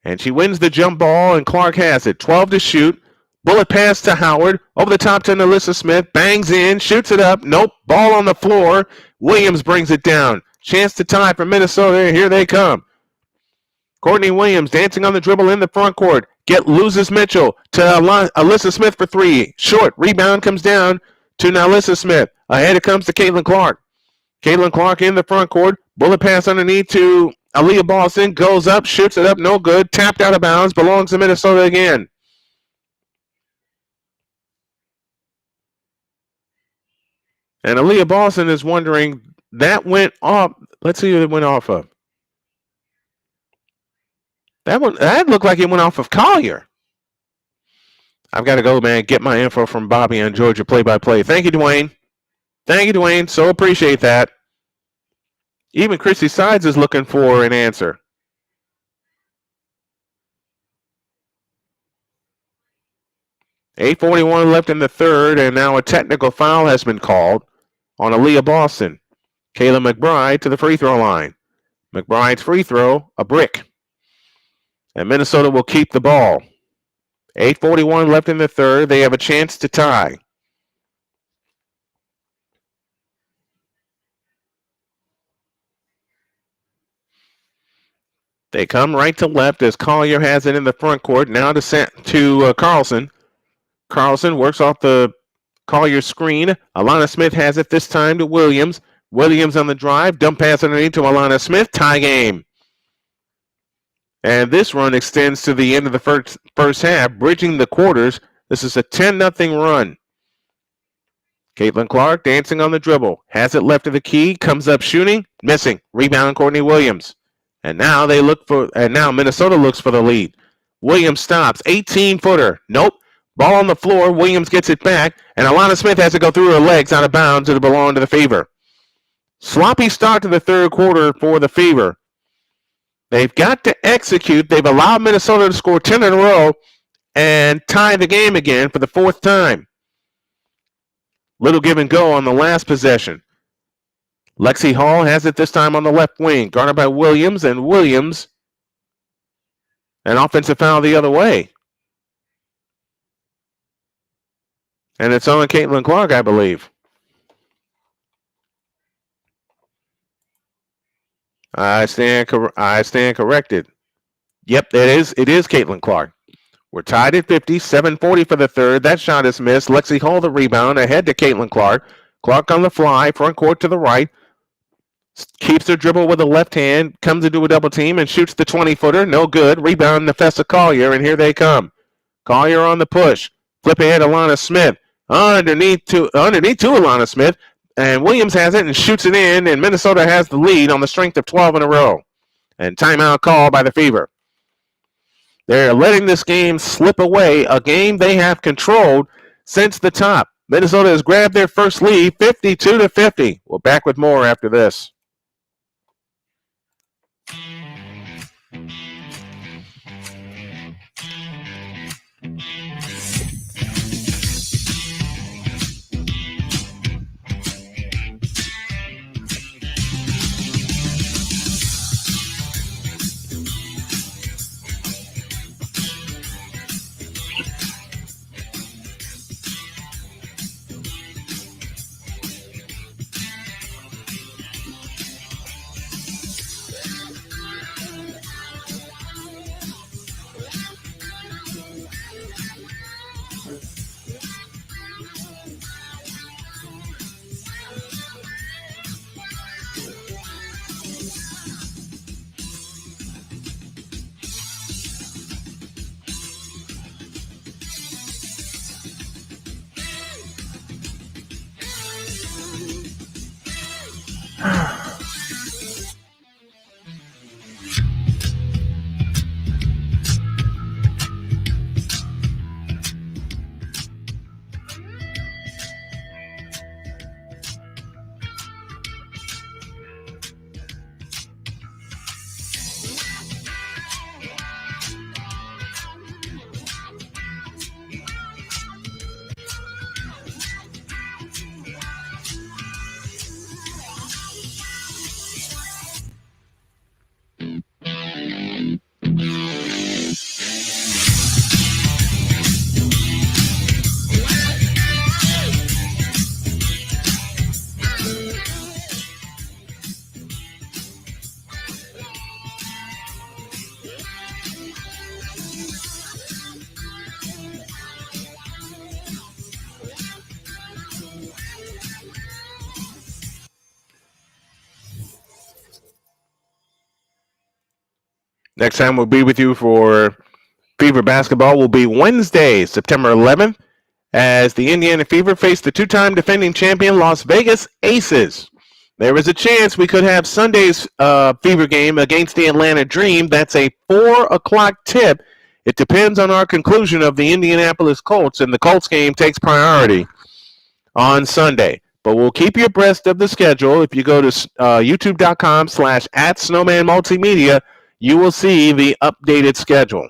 Speaker 1: And she wins the jump ball, and Clark has it. 12 to shoot. Bullet pass to Howard. Over the top to Alyssa Smith. Bangs in. Shoots it up. Nope. Ball on the floor. Williams brings it down. Chance to tie for Minnesota. Here they come. Courtney Williams dancing on the dribble in the front court. Loses Mitchell to Alyssa Smith for 3. Short. Rebound comes down to Nalissa Smith. Ahead it comes to Caitlin Clark. Caitlin Clark in the front court. Bullet pass underneath to Aaliyah Boston. Goes up, shoots it up, no good. Tapped out of bounds. Belongs to Minnesota again. And Aaliyah Boston is wondering, that went off. Let's see who it went off of. That looked like it went off of Collier. I've got to go, man. Get my info from Bobby on Georgia play-by-play. Thank you, Dwayne. Thank you, Dwayne. So appreciate that. Even Chrissy Sides is looking for an answer. .841 left in the third, and now a technical foul has been called on Aaliyah Boston. Kayla McBride to the free throw line. McBride's free throw, a brick. And Minnesota will keep the ball. .841 left in the third. They have a chance to tie. They come right to left as Collier has it in the front court. Now to Carlson. Carlson works off the Collier screen. Alana Smith has it this time to Williams. Williams on the drive. Dump pass underneath to Alana Smith. Tie game. And this run extends to the end of the first half, bridging the quarters. This is a 10-0 run. Caitlin Clark dancing on the dribble. Has it left of the key. Comes up shooting. Missing. Rebound Courtney Williams. And now Minnesota looks for the lead. Williams stops. 18-footer. Nope. Ball on the floor. Williams gets it back. And Alana Smith has to go through her legs out of bounds. It'll belong to the Fever. Sloppy start to the third quarter for the Fever. They've got to execute. They've allowed Minnesota to score 10 in a row and tie the game again for the fourth time. Little give and go on the last possession. Lexi Hall has it this time on the left wing, guarded by Williams, and Williams, an offensive foul the other way. And it's on Caitlin Clark, I believe. I stand corrected. Yep, it is Caitlin Clark. We're tied at 50, 7:40 for the third. That shot is missed. Lexi Hall the rebound, ahead to Caitlin Clark. Clark on the fly, front court to the right. Keeps her dribble with the left hand, comes into a double team and shoots the 20-footer. No good. Rebound, Nefessa Collier, and here they come. Collier on the push. Flip ahead, Alana Smith. Underneath to Alana Smith. And Williams has it and shoots it in, and Minnesota has the lead on the strength of 12 in a row. And timeout call by the Fever. They're letting this game slip away, a game they have controlled since the top. Minnesota has grabbed their first lead, 52-50. We'll back with more after this. Next time we'll be with you for Fever basketball will be Wednesday, September 11th, as the Indiana Fever face the two-time defending champion Las Vegas Aces. There is a chance we could have Sunday's Fever game against the Atlanta Dream. That's a 4 o'clock tip. It depends on our conclusion of the Indianapolis Colts, and the Colts game takes priority on Sunday. But we'll keep you abreast of the schedule. If you go to youtube.com/@snowmanmultimedia, you will see the updated schedule.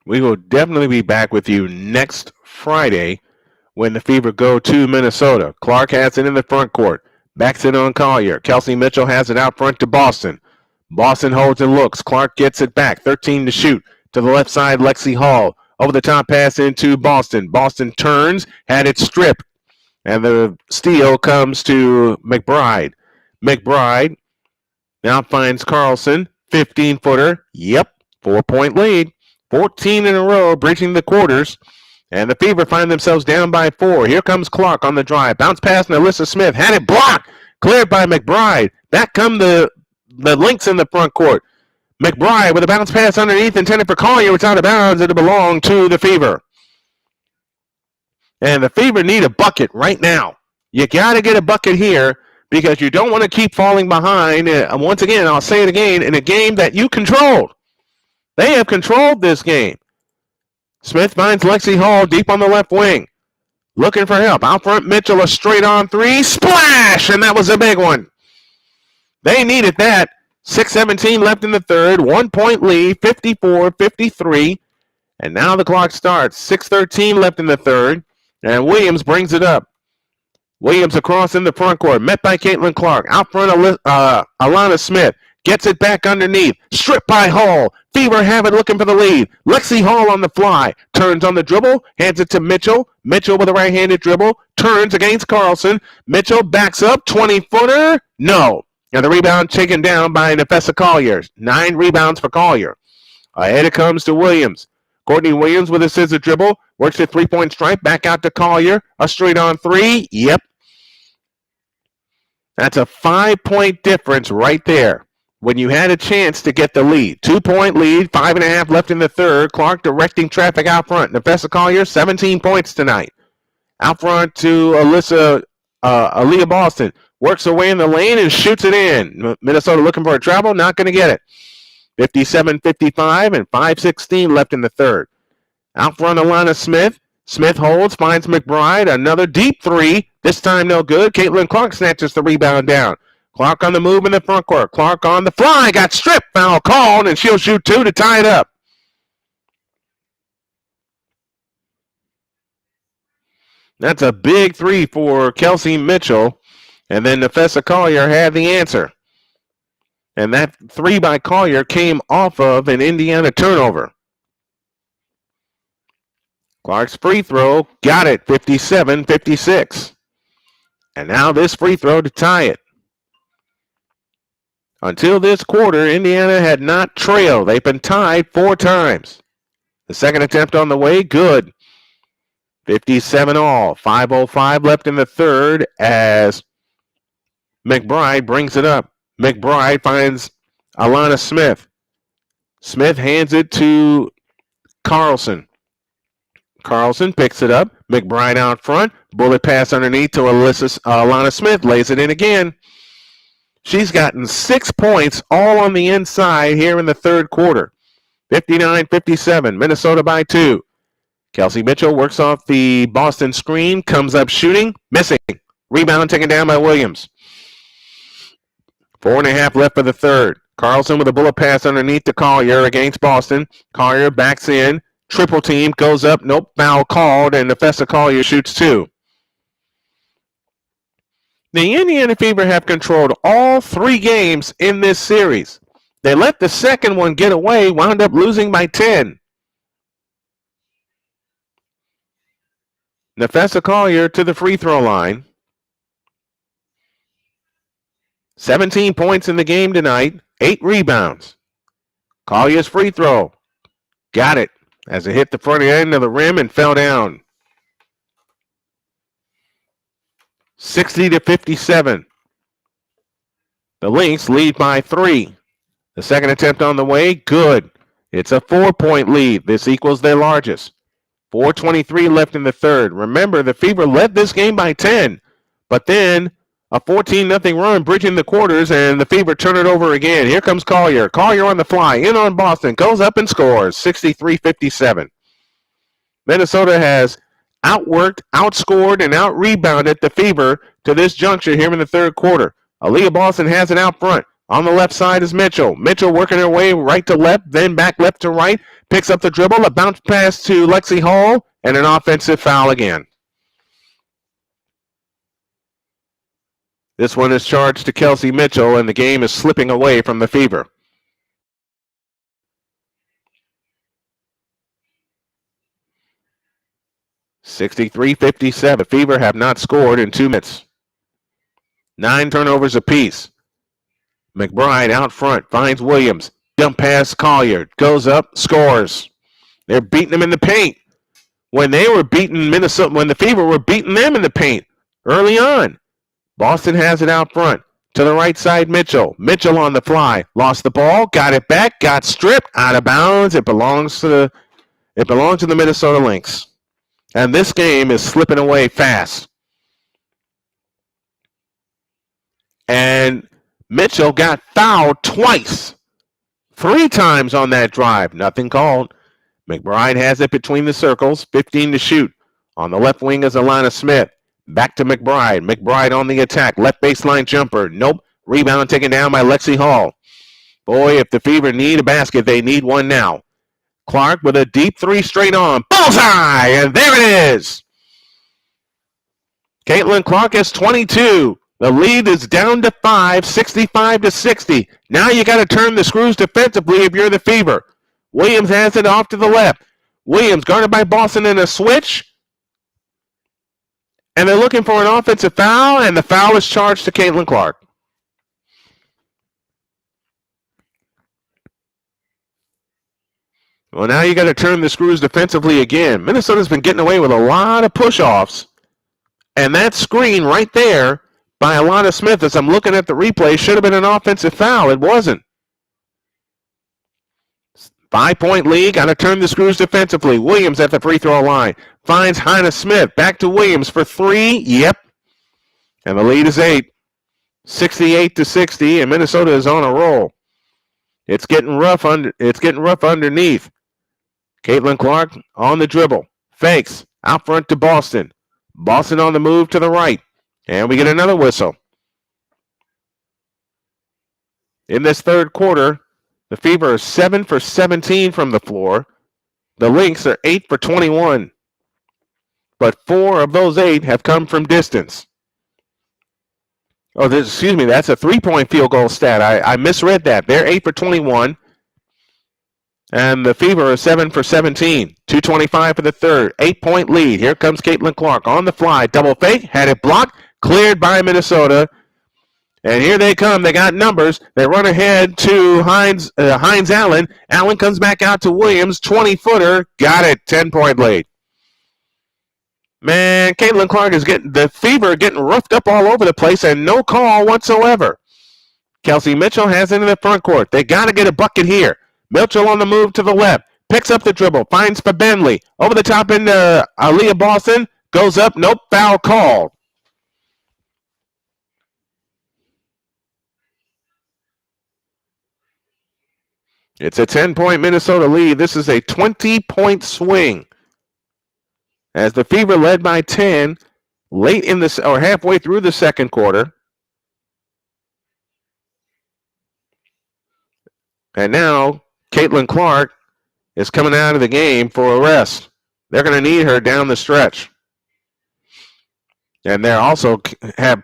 Speaker 1: We will definitely be back with you next Friday when the Fever go to Minnesota. Clark has it in the front court. Backs it on Collier. Kelsey Mitchell has it out front to Boston. Boston holds and looks. Clark gets it back. 13 to shoot. To the left side, Lexi Hall. Over the top pass into Boston. Boston turns, had it stripped. And the steal comes to McBride. McBride now finds Carlson. 15-footer. Yep, 4-point lead. 14 in a row, breaching the quarters. And the Fever find themselves down by 4. Here comes Clark on the drive. Bounce pass to Alyssa Smith. Had it blocked. Cleared by McBride. Back come the Lynx in the front court. McBride with a bounce pass underneath intended for Collier. It's out of bounds. It belonged to the Fever. And the Fever need a bucket right now. You got to get a bucket here because you don't want to keep falling behind. Once again, I'll say it again, in a game that you controlled. They have controlled this game. Smith finds Lexi Hall deep on the left wing. Looking for help. Out front, Mitchell, a straight on 3. Splash! And that was a big one. They needed that. 6:17 left in the third. 1-point lead, 54-53. And now the clock starts. 6:13 left in the third. And Williams brings it up. Williams across in the front court. Met by Caitlin Clark. Out front, Alana Smith. Gets it back underneath. Stripped by Hall. Fever have it looking for the lead. Lexi Hall on the fly. Turns on the dribble. Hands it to Mitchell. Mitchell with a right-handed dribble. Turns against Carlson. Mitchell backs up. 20-footer. No. And the rebound taken down by Nefessa Collier. 9 rebounds for Collier. Ahead it comes to Williams. Courtney Williams with a scissor dribble. Works the three-point stripe. Back out to Collier. A straight on 3. Yep. That's a 5-point difference right there. When you had a chance to get the lead. 2-point lead, 5.5 left in the third. Clark directing traffic out front. Nefessa Collier, 17 points tonight. Out front to Aaliyah Boston. Works her way in the lane and shoots it in. Minnesota looking for a travel, not going to get it. 57-55 and 5:16 left in the third. Out front, Alana Smith. Smith holds, finds McBride. Another deep 3. This time no good. Caitlin Clark snatches the rebound down. Clark on the move in the front court. Clark on the fly. Got stripped. Foul called, and she'll shoot 2 to tie it up. That's a big 3 for Kelsey Mitchell. And then Nefessa Collier had the answer. And that 3 by Collier came off of an Indiana turnover. Clark's free throw. Got it. 57-56. And now this free throw to tie it. Until this quarter, Indiana had not trailed. They've been tied 4 times. The second attempt on the way, good. 57 all. 5:05 left in the third as McBride brings it up. McBride finds Alana Smith. Smith hands it to Carlson. Carlson picks it up. McBride out front. Bullet pass underneath to Alana Smith. Lays it in again. She's gotten 6 points all on the inside here in the third quarter. 59-57. Minnesota by 2. Kelsey Mitchell works off the Boston screen. Comes up shooting. Missing. Rebound taken down by Williams. 4.5 left for the third. Carlson with a bullet pass underneath to Collier against Boston. Collier backs in. Triple team. Goes up. Nope. Foul called. And Nefessa Collier shoots 2. The Indiana Fever have controlled all 3 games in this series. They let the second one get away, wound up losing by 10. Nefessa Collier to the free throw line. 17 points in the game tonight, 8 rebounds. Collier's free throw. Got it as it hit the front end of the rim and fell down. 60-57. The Lynx lead by 3. The second attempt on the way, good. It's a 4-point lead. This equals their largest. 4:23 left in the third. Remember, the Fever led this game by 10, but then a 14-0 run bridging the quarters, and the Fever turn it over again. Here comes Collier. Collier on the fly, in on Boston, goes up and scores, 63-57. Minnesota has outworked, outscored, and out-rebounded the Fever to this juncture here in the third quarter. Aaliyah Boston has it out front. On the left side is Mitchell. Mitchell working her way right to left, then back left to right. Picks up the dribble, a bounce pass to Lexi Hall, and an offensive foul again. This one is charged to Kelsey Mitchell, and the game is slipping away from the Fever. (63-57). Fever have not scored in 2 minutes. 9 turnovers apiece. McBride out front, finds Williams. Jump pass Collier, goes up, scores. They're beating them in the paint. When they were beating Minnesota, when the Fever were beating them in the paint early on. Boston has it out front. To the right side, Mitchell. Mitchell on the fly. Lost the ball, got it back, got stripped, out of bounds. It belongs to the Minnesota Lynx. And this game is slipping away fast. And Mitchell got fouled twice. 3 times on that drive. Nothing called. McBride has it between the circles. 15 to shoot. On the left wing is Alana Smith. Back to McBride. McBride on the attack. Left baseline jumper. Nope. Rebound taken down by Lexi Hall. Boy, if the Fever need a basket, they need one now. Clark with a deep 3 straight on. Bullseye! And there it is. Caitlin Clark has 22. The lead is down to 5, 65-60. Now you got to turn the screws defensively if you're the Fever. Williams has it off to the left. Williams guarded by Boston in a switch. And they're looking for an offensive foul, and the foul is charged to Caitlin Clark. Well, now you got to turn the screws defensively again. Minnesota's been getting away with a lot of push-offs. And that screen right there by Alana Smith, as I'm looking at the replay, should have been an offensive foul. It wasn't. 5-point lead. Got to turn the screws defensively. Williams at the free throw line. Finds Hannah Smith. Back to Williams for 3. Yep. And the lead is 8. 68-60, and Minnesota is on a roll. It's getting rough underneath. Caitlin Clark on the dribble. Fakes. Out front to Boston. Boston on the move to the right. And we get another whistle. In this third quarter, the Fever are 7 for 17 from the floor. The Lynx are 8 for 21. But 4 of those 8 have come from distance. That's a 3-point field goal stat. I misread that. They're 8 for 21. And the Fever are 7 for 17. 2:25 for the third. 8-point lead. Here comes Caitlin Clark on the fly. Double fake. Had it blocked. Cleared by Minnesota. And here they come. They got numbers. They run ahead to Hines Allen. Allen comes back out to Williams. 20-footer. Got it. 10-point lead. Man, Caitlin Clark is the Fever getting roughed up all over the place and no call whatsoever. Kelsey Mitchell has it in the front court. They got to get a bucket here. Mitchell on the move to the left. Picks up the dribble. Finds Fabenley. Over the top into Aaliyah Boston. Goes up. Nope. Foul called. It's a 10-point Minnesota lead. This is a 20-point swing. As the Fever led by 10 late in this or halfway through the second quarter. And now Caitlin Clark is coming out of the game for a rest. They're going to need her down the stretch. And they're also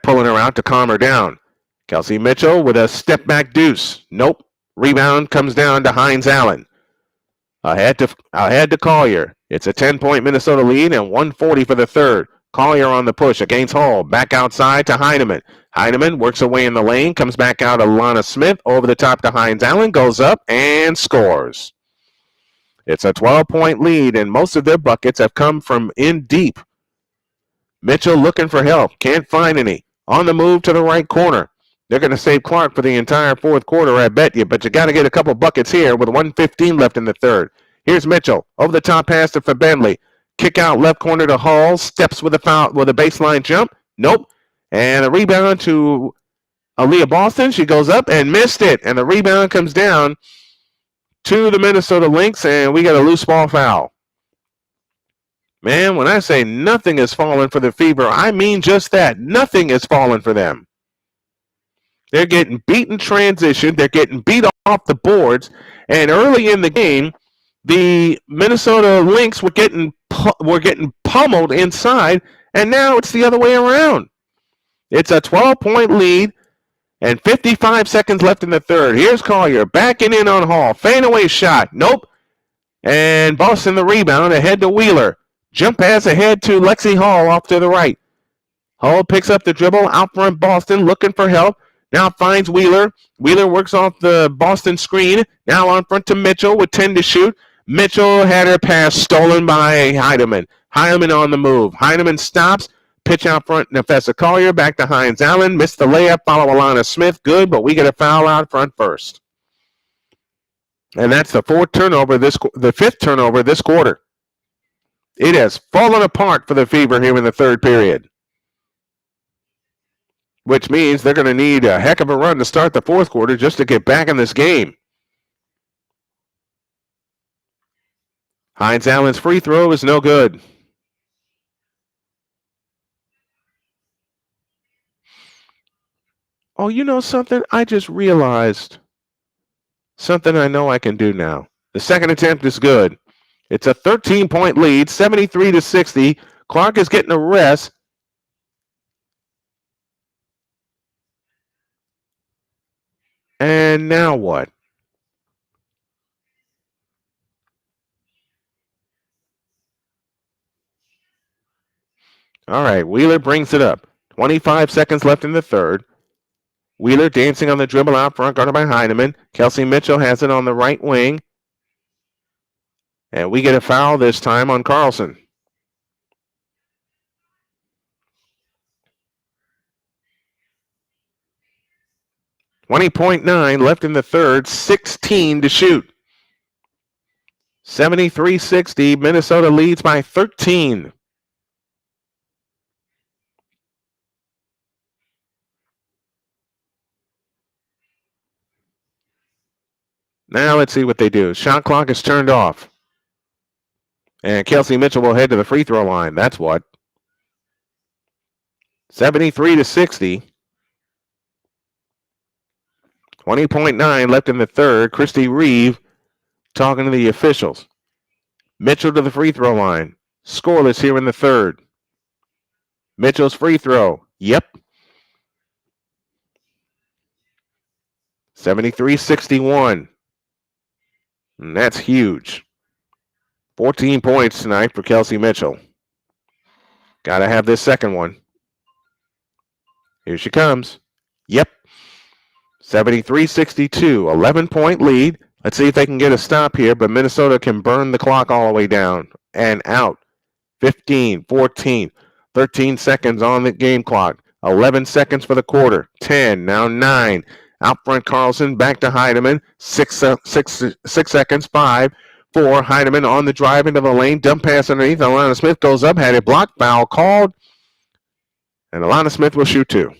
Speaker 1: pulling her out to calm her down. Kelsey Mitchell with a step-back deuce. Nope. Rebound comes down to Hines Allen. Ahead to Collier. It's a 10-point Minnesota lead and 1:40 for the third. Collier on the push against Hall. Back outside to Heineman. Heineman works away in the lane. Comes back out to Alana Smith. Over the top to Hines Allen. Goes up and scores. It's a 12-point lead, and most of their buckets have come from in deep. Mitchell looking for help. Can't find any. On the move to the right corner. They're going to save Clark for the entire fourth quarter, I bet you. But you got to get a couple buckets here with 1:15 left in the third. Here's Mitchell. Over the top pass to Bentley. Kick out left corner to Hall. Steps with a foul with a baseline jump. Nope. And a rebound to Aaliyah Boston. She goes up and missed it. And the rebound comes down to the Minnesota Lynx, and we got a loose ball foul. Man, when I say nothing is falling for the Fever, I mean just that. Nothing is falling for them. They're getting beat in transition. They're getting beat off the boards. And early in the game, the Minnesota Lynx were getting pummeled inside, and now it's the other way around. It's a 12-point lead and 55 seconds left in the third. Here's Collier backing in on Hall. Fadeaway shot. Nope. And Boston the rebound ahead to Wheeler. Jump pass ahead to Lexi Hall off to the right. Hall picks up the dribble out front. Boston looking for help. Now finds Wheeler. Wheeler works off the Boston screen. Now on front to Mitchell with 10 to shoot. Mitchell had her pass stolen by Heidemann. Heidemann on the move. Heidemann stops. Pitch out front. Nafessa Collier back to Hines Allen. Missed the layup. Follow Alana Smith. Good, but we get a foul out front first. And that's the fifth turnover this quarter. It has fallen apart for the Fever here in the third period, which means they're going to need a heck of a run to start the fourth quarter just to get back in this game. Hines Allen's free throw is no good. Oh, you know something? I just realized something I know I can do now. The second attempt is good. It's a 13-point lead, 73-60. Clark is getting a rest. And now what? All right, Wheeler brings it up. 25 seconds left in the third. Wheeler dancing on the dribble out front, guarded by Heidemann. Kelsey Mitchell has it on the right wing. And we get a foul this time on Carlson. .9 left in the third, 16 to shoot. 73-60, Minnesota leads by 13. Now let's see what they do. Shot clock is turned off. And Kelsey Mitchell will head to the free throw line. That's what. 73-60. 20.9 left in the third. Christy Reeve talking to the officials. Mitchell to the free throw line. Scoreless here in the third. Mitchell's free throw. Yep. 73-61. And that's huge. 14 points tonight for Kelsey Mitchell. Got to have this second one. Here she comes. Yep. 73-62. 11-point lead. Let's see if they can get a stop here, but Minnesota can burn the clock all the way down and out. 15, 14, 13 seconds on the game clock. 11 seconds for the quarter. 10, now 9. Out front, Carlson, back to Heidemann. 6 seconds, 5, 4. Heidemann on the drive into the lane. Dump pass underneath. Alana Smith goes up, had a block foul called. And Alana Smith will shoot 2.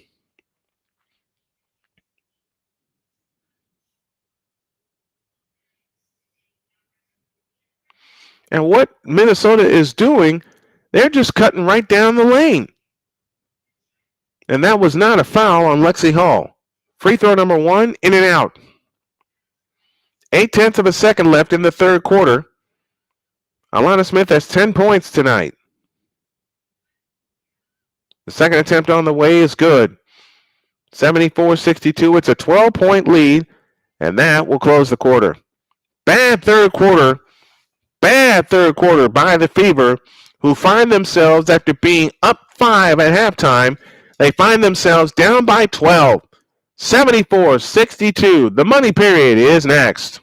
Speaker 1: And what Minnesota is doing, they're just cutting right down the lane. And that was not a foul on Lexi Hall. Free throw number 1, in and out. 0.8 of a second left in the third quarter. Alana Smith has 10 points tonight. The second attempt on the way is good. 74-62. It's a 12-point lead, and that will close the quarter. Bad third quarter by the Fever, who find themselves, after being up 5 at halftime, they find themselves down by 12. 74-62. The money period is next.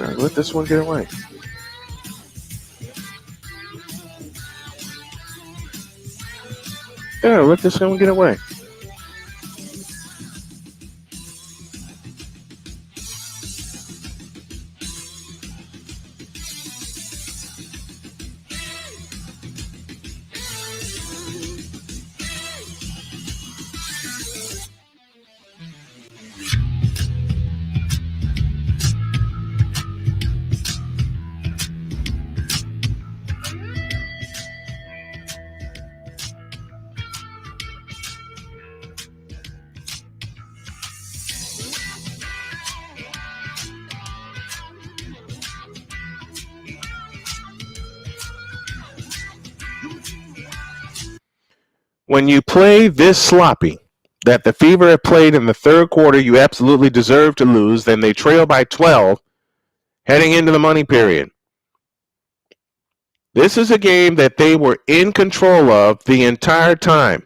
Speaker 1: Let this one get away. Yeah, let this one get away. When you play this sloppy, that the Fever have played in the third quarter, you absolutely deserve to lose. Then they trail by 12 heading into the money period. This is a game that they were in control of the entire time.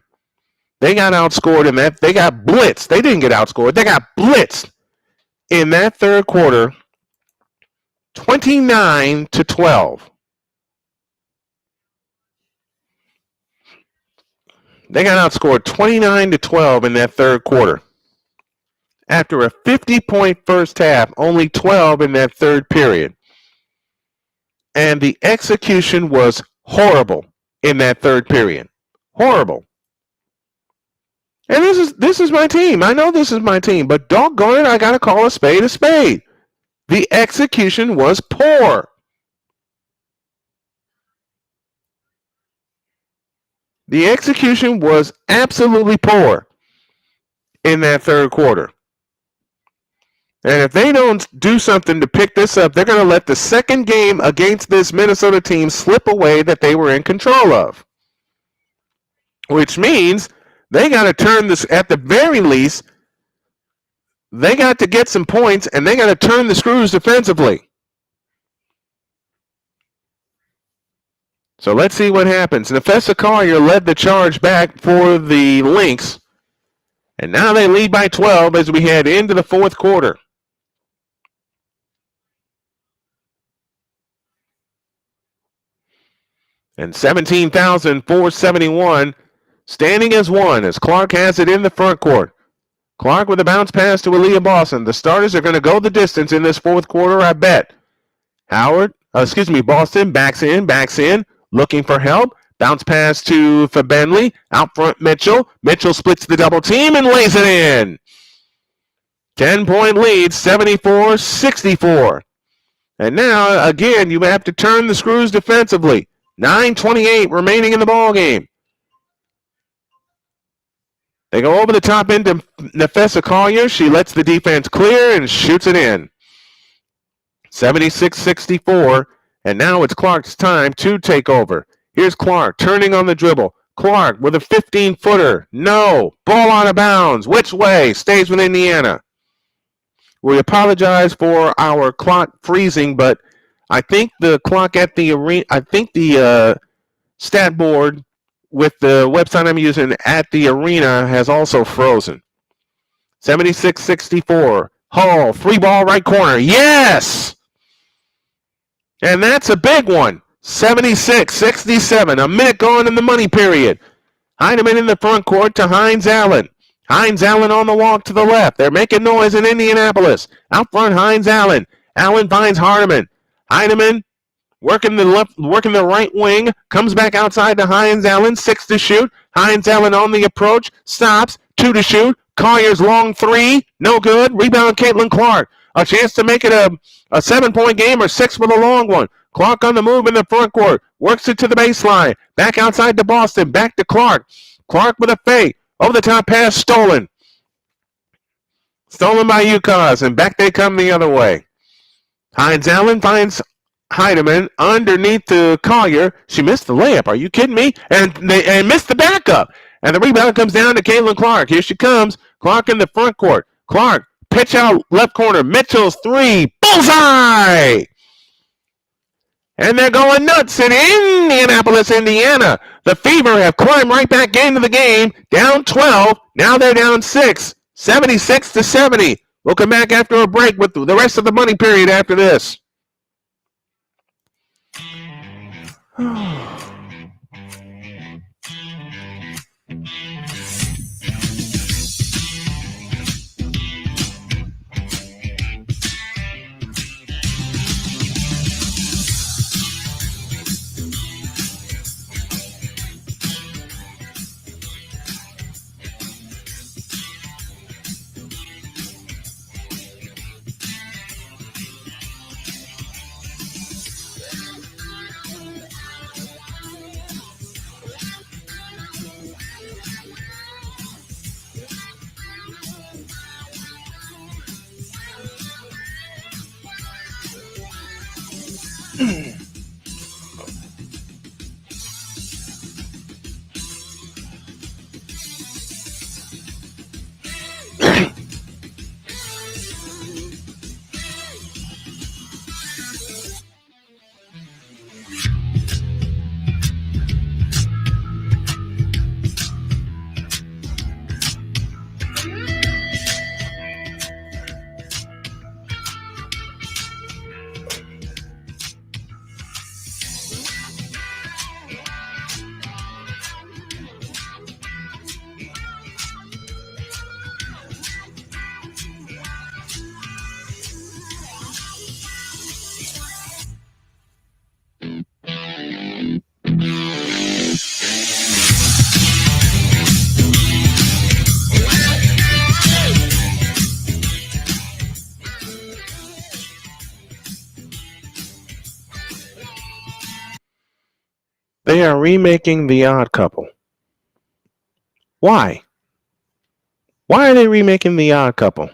Speaker 1: They got outscored in that. They got blitzed. They didn't get outscored. They got blitzed in that third quarter, 29-12. They got outscored 29-12 in that third quarter. After a 50-point first half, only 12 in that third period. And the execution was horrible in that third period. Horrible. And this is my team. I know this is my team, but doggone it, I got to call a spade a spade. The execution was poor. The execution was absolutely poor in that third quarter. And if they don't do something to pick this up, they're going to let the second game against this Minnesota team slip away that they were in control of. Which means they got to turn this, at the very least, they got to get some points and they got to turn the screws defensively. So let's see what happens. Nefessa Collier led the charge back for the Lynx. And now they lead by 12 as we head into the fourth quarter. And 17,471 standing as one as Clark has it in the front court. Clark with a bounce pass to Aaliyah Boston. The starters are going to go the distance in this fourth quarter, I bet. Boston backs in, looking for help. Bounce pass to Fabenley. Out front, Mitchell. Mitchell splits the double team and lays it in. 10-point lead, 74-64. And now, again, you have to turn the screws defensively. 9:28 remaining in the ball game. They go over the top into Nefessa Collier. She lets the defense clear and shoots it in. 76-64. And now it's Clark's time to take over. Here's Clark turning on the dribble. Clark with a 15-footer. No. Ball out of bounds. Which way? Stays with Indiana. We apologize for our clock freezing, but I think the clock at the arena, I think the stat board with the website I'm using at the arena has also frozen. 76-64. Hall, free ball right corner. Yes! And that's a big one. 76-67. A minute gone in the money period. Heineman in the front court to Hines Allen. Hines Allen on the walk to the left. They're making noise in Indianapolis. Out front, Hines Allen. Allen finds Hardiman. Heineman working the right wing. Comes back outside to Hines Allen. 6 to shoot. Hines Allen on the approach. Stops. 2 to shoot. Collier's long 3. No good. Rebound, Caitlin Clark. A chance to make it a 7-point game or 6 with a long one. Clark on the move in the front court. Works it to the baseline. Back outside to Boston. Back to Clark. Clark with a fake. Over the top pass. Stolen. Stolen by UConn. And back they come the other way. Hines Allen finds Heidemann underneath to Collier. She missed the layup. Are you kidding me? And missed the backup. And the rebound comes down to Caitlin Clark. Here she comes. Clark in the front court. Clark, pitch out left corner. Mitchell's 3. Bullseye! And they're going nuts in Indianapolis, Indiana. The Fever have climbed right back into the game. Down 12. Now they're down 6. 76-70. We'll come back after a break with the rest of the money period after this. They are remaking The Odd Couple. Why? Why are they remaking The Odd Couple?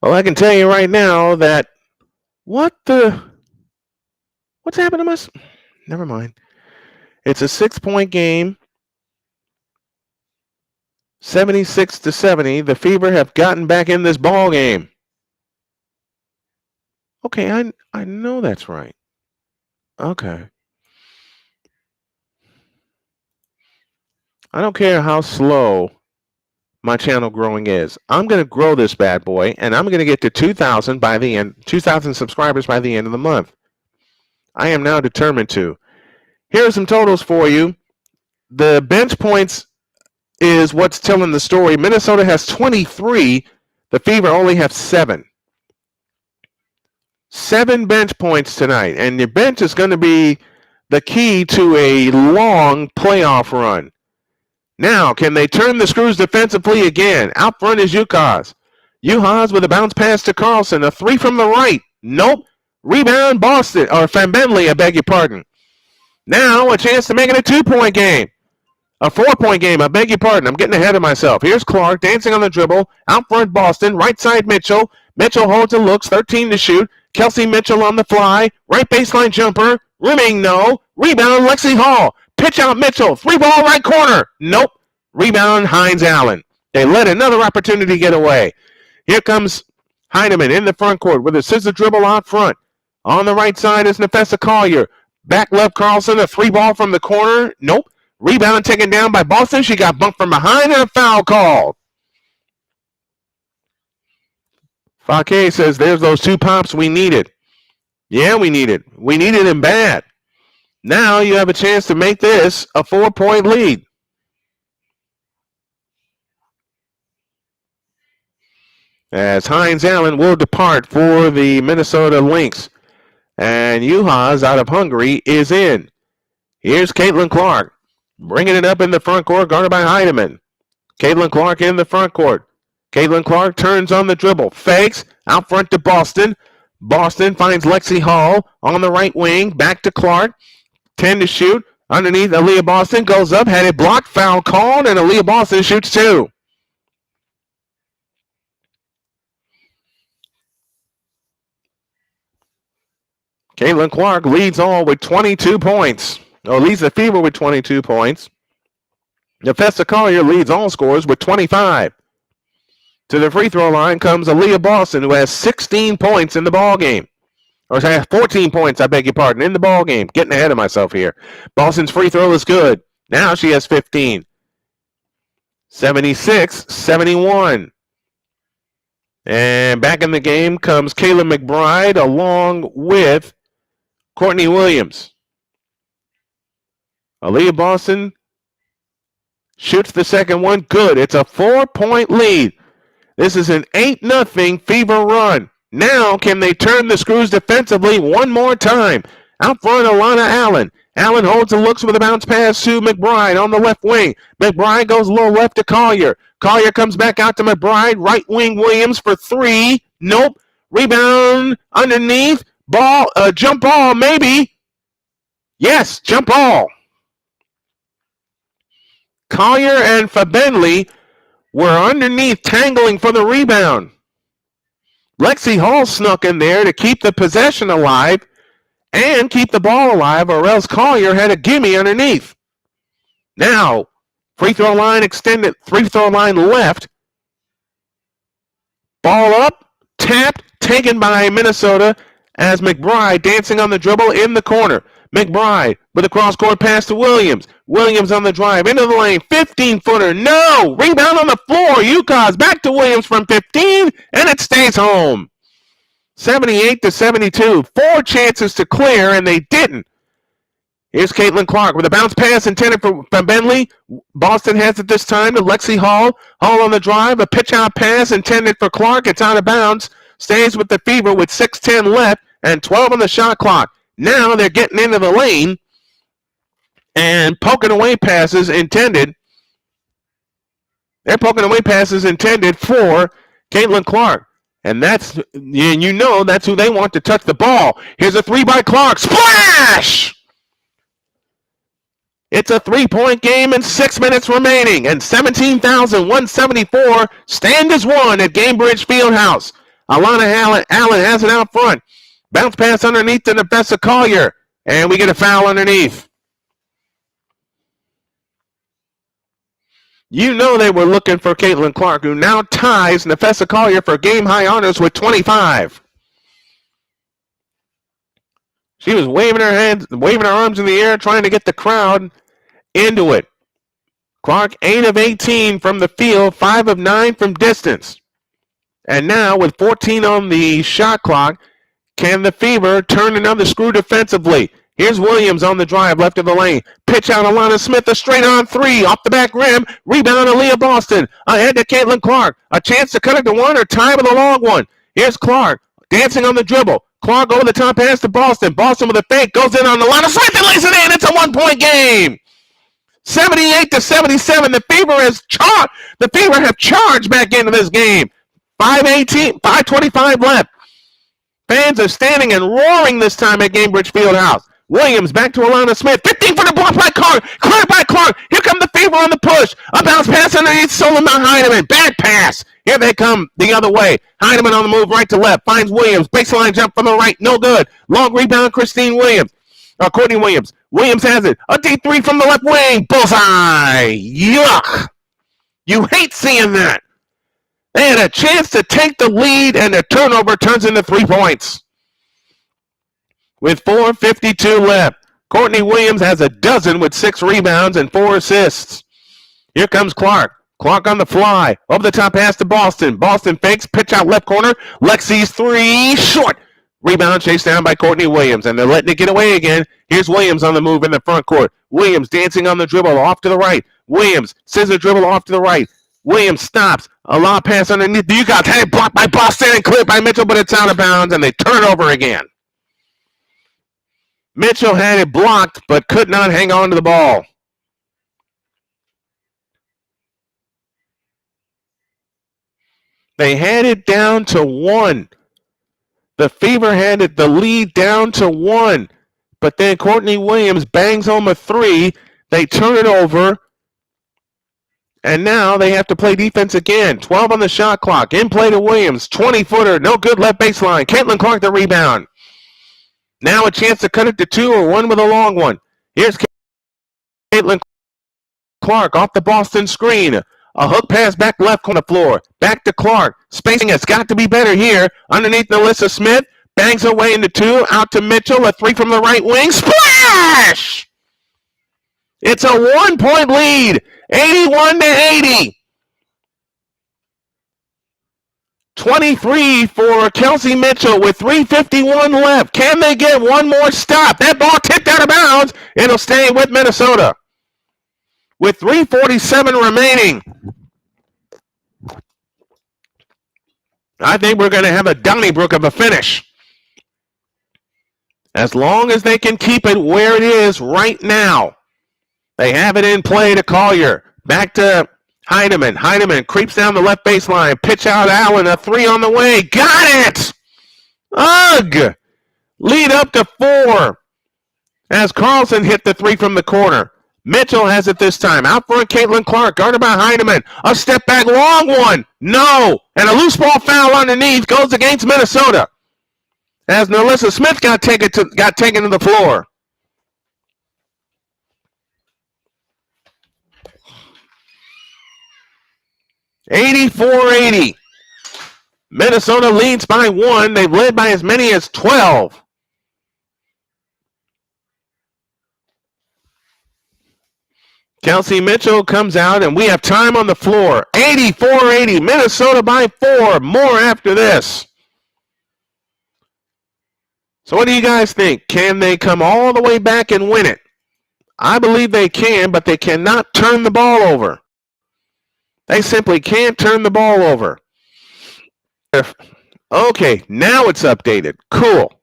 Speaker 1: Well, I can tell you right now that what's happened to us? Never mind. It's a 6-point game. 76-70. The Fever have gotten back in this ball game. Okay, I know that's right. Okay. I don't care how slow my channel growing is. I'm going to grow this bad boy, and I'm going to get to 2,000 by the end, 2,000 subscribers by the end of the month. I am now determined to. Here are some totals for you. The bench points is what's telling the story. Minnesota has 23. The Fever only have 7. 7 bench points tonight, and your bench is going to be the key to a long playoff run. Now, can they turn the screws defensively again? Out front is Yukas. Yuhas with a bounce pass to Carlson. A 3 from the right. Nope. Rebound Boston, or Van Benley, I beg your pardon. Now, a chance to make it a 2-point game. A 4-point game, I beg your pardon. I'm getting ahead of myself. Here's Clark dancing on the dribble. Out front, Boston. Right side, Mitchell. Mitchell holds and looks. 13 to shoot. Kelsey Mitchell on the fly. Right baseline jumper. Rimming, no. Rebound, Lexi Hall. Pitch out Mitchell. 3-ball right corner. Nope. Rebound, Hines Allen. They let another opportunity get away. Here comes Heineman in the front court with a scissor dribble out front. On the right side is Nefessa Collier. Back left Carlson. A 3-ball from the corner. Nope. Rebound taken down by Boston. She got bumped from behind and a foul called. Vyncke says there's those 2 pops we needed. Yeah, we needed. We needed them bad. Now you have a chance to make this a 4-point lead. As Hines Allen will depart for the Minnesota Lynx. And Juhas out of Hungary is in. Here's Caitlin Clark. Bringing it up in the front court, guarded by Heidemann. Caitlin Clark in the front court. Caitlin Clark turns on the dribble. Fakes. Out front to Boston. Boston finds Lexi Hall on the right wing. Back to Clark. 10 to shoot. Underneath, Aaliyah Boston goes up. Had it blocked. Foul called. And Aaliyah Boston shoots 2. Caitlin Clark leads all with 22 points. Or leads the Fever with 22 points. Nefessa Collier leads all scorers with 25. To the free throw line comes Aaliyah Boston, who has 16 points in the ball game. Or has 14 points, I beg your pardon, in the ball game. Getting ahead of myself here. Boston's free throw is good. Now she has 15. 76-71. And back in the game comes Kayla McBride along with Courtney Williams. Aaliyah Boston shoots the second one. Good. It's a 4-point lead. This is an 8-0 Fever run. Now can they turn the screws defensively one more time? Out front, Alana Allen. Allen holds and looks with a bounce pass to McBride on the left wing. McBride goes a little left to Collier. Collier comes back out to McBride. Right wing Williams for 3. Nope. Rebound underneath. Ball, jump ball, maybe. Yes, jump ball. Collier and Fabenley were underneath tangling for the rebound. Lexi Hall snuck in there to keep the possession alive and keep the ball alive, or else Collier had a gimme underneath. Now, free throw line extended, free throw line left. Ball up, tapped, taken by Minnesota as McBride dancing on the dribble in the corner. McBride with a cross-court pass to Williams. Williams on the drive into the lane. 15-footer. No! Rebound on the floor. Yukas back to Williams from 15, and it stays home. 78-72. 4 chances to clear, and they didn't. Here's Caitlin Clark with a bounce pass intended for Benley. Boston has it this time to Lexi Hall. Hall on the drive. A pitch-out pass intended for Clark. It's out of bounds. Stays with the Fever with 6:10 left and 12 on the shot clock. Now they're getting into the lane and poking away passes intended. They're poking away passes intended for Caitlin Clark. And that's, you know, that's who they want to touch the ball. Here's a 3 by Clark. Splash! It's a 3-point game and 6 minutes remaining, and 17,174 stand as one at Gamebridge Fieldhouse. Alana Allen has it out front. Bounce pass underneath to Nefessa Collier, and we get a foul underneath. You know they were looking for Caitlin Clark, who now ties Nefessa Collier for game-high honors with 25. She was waving her arms in the air, trying to get the crowd into it. Clark, 8 of 18 from the field, 5 of 9 from distance. And now, with 14 on the shot clock, can the Fever turn another screw defensively? Here's Williams on the drive, left of the lane. Pitch out Alana Smith, a straight-on three, off the back rim. Rebound Aaliyah Boston. Ahead to Caitlin Clark. A chance to cut it to one or tie with a long one. Here's Clark, dancing on the dribble. Clark over the top pass to Boston. Boston with a fake, goes in on Alana Smith and lays it in. It's a one-point game. 78-77. The Fever have charged back into this game. 5:25 left. Fans are standing and roaring this time at Gamebridge Fieldhouse. Williams back to Alana Smith. 15 for the block by Clark. Cleared by Clark. Here come the Fever on the push. A bounce pass underneath Solomon Heineman. Bad pass. Here they come the other way. Heineman on the move right to left. Finds Williams. Baseline jump from the right. No good. Long rebound, Courtney Williams. Williams has it. A deep three from the left wing. Bullseye. Yuck. You hate seeing that. They had a chance to take the lead, and the turnover turns into 3 points. With 4:52 left, Courtney Williams has a dozen with 6 rebounds and 4 assists. Here comes Clark. Clark on the fly. Over the top pass to Boston. Boston fakes. Pitch out left corner. Lexi's three. Short. Rebound chased down by Courtney Williams, and they're letting it get away again. Here's Williams on the move in the front court. Williams dancing on the dribble off to the right. Williams scissor dribble off to the right. Williams stops. A long pass underneath. You got it blocked by Boston and cleared by Mitchell, but it's out of bounds, and they turn over again. Mitchell had it blocked, but could not hang on to the ball. They had it down to 1. The Fever handed the lead down to 1, but then Courtney Williams bangs home a 3. They turn it over, and now they have to play defense again. 12 on the shot clock. In play to Williams. 20-footer. No good left baseline. Caitlin Clark the rebound. Now a chance to cut it to 2 or 1 with a long one. Here's Caitlin Clark off the Boston screen. A hook pass back left on the floor. Back to Clark. Spacing has got to be better here. Underneath Alyssa Smith. Bangs her way into 2. Out to Mitchell. A 3 from the right wing. Splash! It's a 1-point lead. 81-80. 23 for Kelsey Mitchell with 3:51 left. Can they get one more stop? That ball tipped out of bounds. It'll stay with Minnesota. With 3:47 remaining, I think we're going to have a Donnybrook of a finish. As long as they can keep it where it is right now. They have it in play to Collier. Back to Heineman. Heineman creeps down the left baseline. Pitch out Allen. A 3 on the way. Got it! Ugh! Lead up to 4 as Carlson hit the 3 from the corner. Mitchell has it this time. Out front, Caitlin Clark, guarded by Heineman. A step back, long one. No! And a loose ball foul underneath goes against Minnesota. As Alyssa Smith got taken to the floor. (84-80). Minnesota leads by 1. They've led by as many as 12. Kelsey Mitchell comes out, and we have time on the floor. 84-80. Minnesota by 4. More after this. So what do you guys think? Can they come all the way back and win it? I believe they can, but they cannot turn the ball over. They simply can't turn the ball over. Okay, now it's updated. Cool.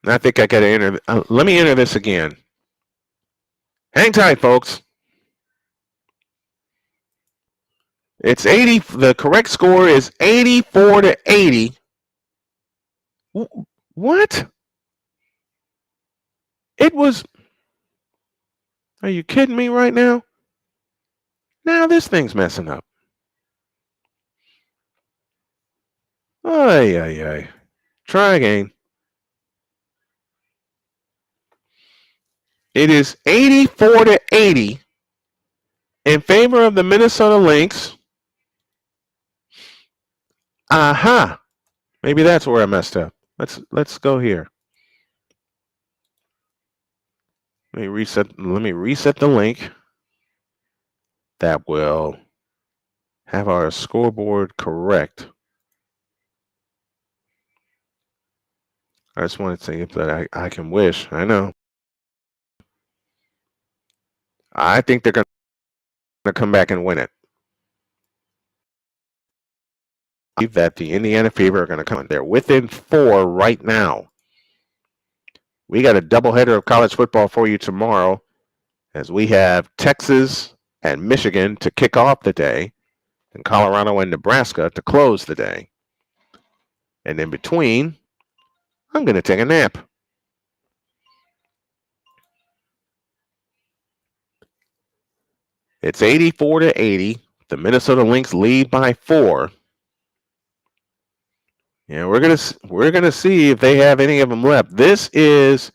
Speaker 1: I think I got to enter. Let me enter this again. Hang tight, folks. It's 80. The correct score is 84-80. What? It was. Are you kidding me right now? Now this thing's messing up. Ay, ay, ay. Try again. It is 84-80 in favor of the Minnesota Lynx. Aha. Maybe that's where I messed up. Let's go here. Let me reset the link. That will have our scoreboard correct. I just want to say that I can wish. I know. I think they're going to come back and win it. I believe that the Indiana Fever are going to come in. They're within 4 right now. We got a doubleheader of college football for you tomorrow as we have Texas and Michigan to kick off the day and Colorado and Nebraska to close the day. And in between, I'm going to take a nap. It's 84-80. The Minnesota Lynx lead by 4. Yeah, we're gonna see if they have any of them left. This is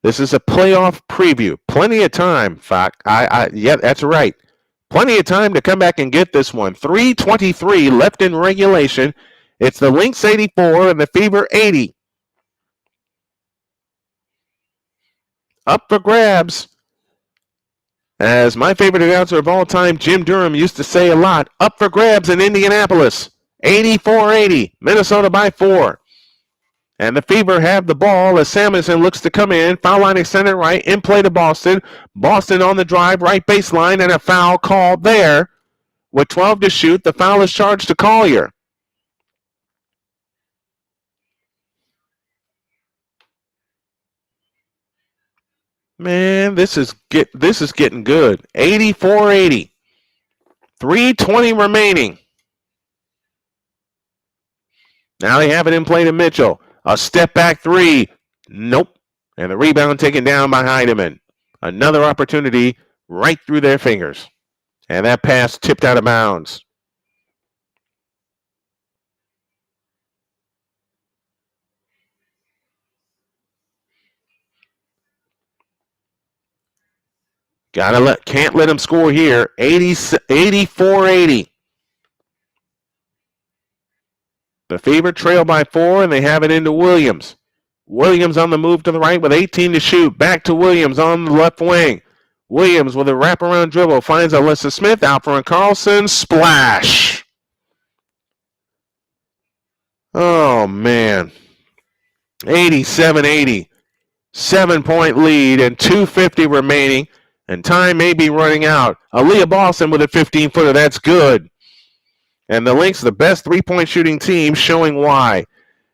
Speaker 1: a playoff preview. Plenty of time, yeah, that's right. Plenty of time to come back and get this one. 3:23 left in regulation. It's the Lynx 84 and the Fever 80. Up for grabs. As my favorite announcer of all time, Jim Durham, used to say a lot, up for grabs in Indianapolis. 84-80, Minnesota by 4. And the Fever have the ball as Samuelson looks to come in. Foul line extended right, in play to Boston. Boston on the drive, right baseline, and a foul called there. With 12 to shoot, the foul is charged to Collier. Man, this is getting good. 84-80. 3:20 remaining. Now they have it in play to Mitchell. A step back 3. Nope. And the rebound taken down by Heidemann. Another opportunity right through their fingers. And that pass tipped out of bounds. Can't let them score here. 84-80. The Fever trail by 4, and they have it into Williams. Williams on the move to the right with 18 to shoot. Back to Williams on the left wing. Williams with a wraparound dribble finds Alyssa Smith out front. Carlson, splash. Oh, man. 87-80. 7-point lead and 2:50 remaining. And time may be running out. Aaliyah Boston with a 15-footer. That's good. And the Lynx, the best three-point shooting team, showing why.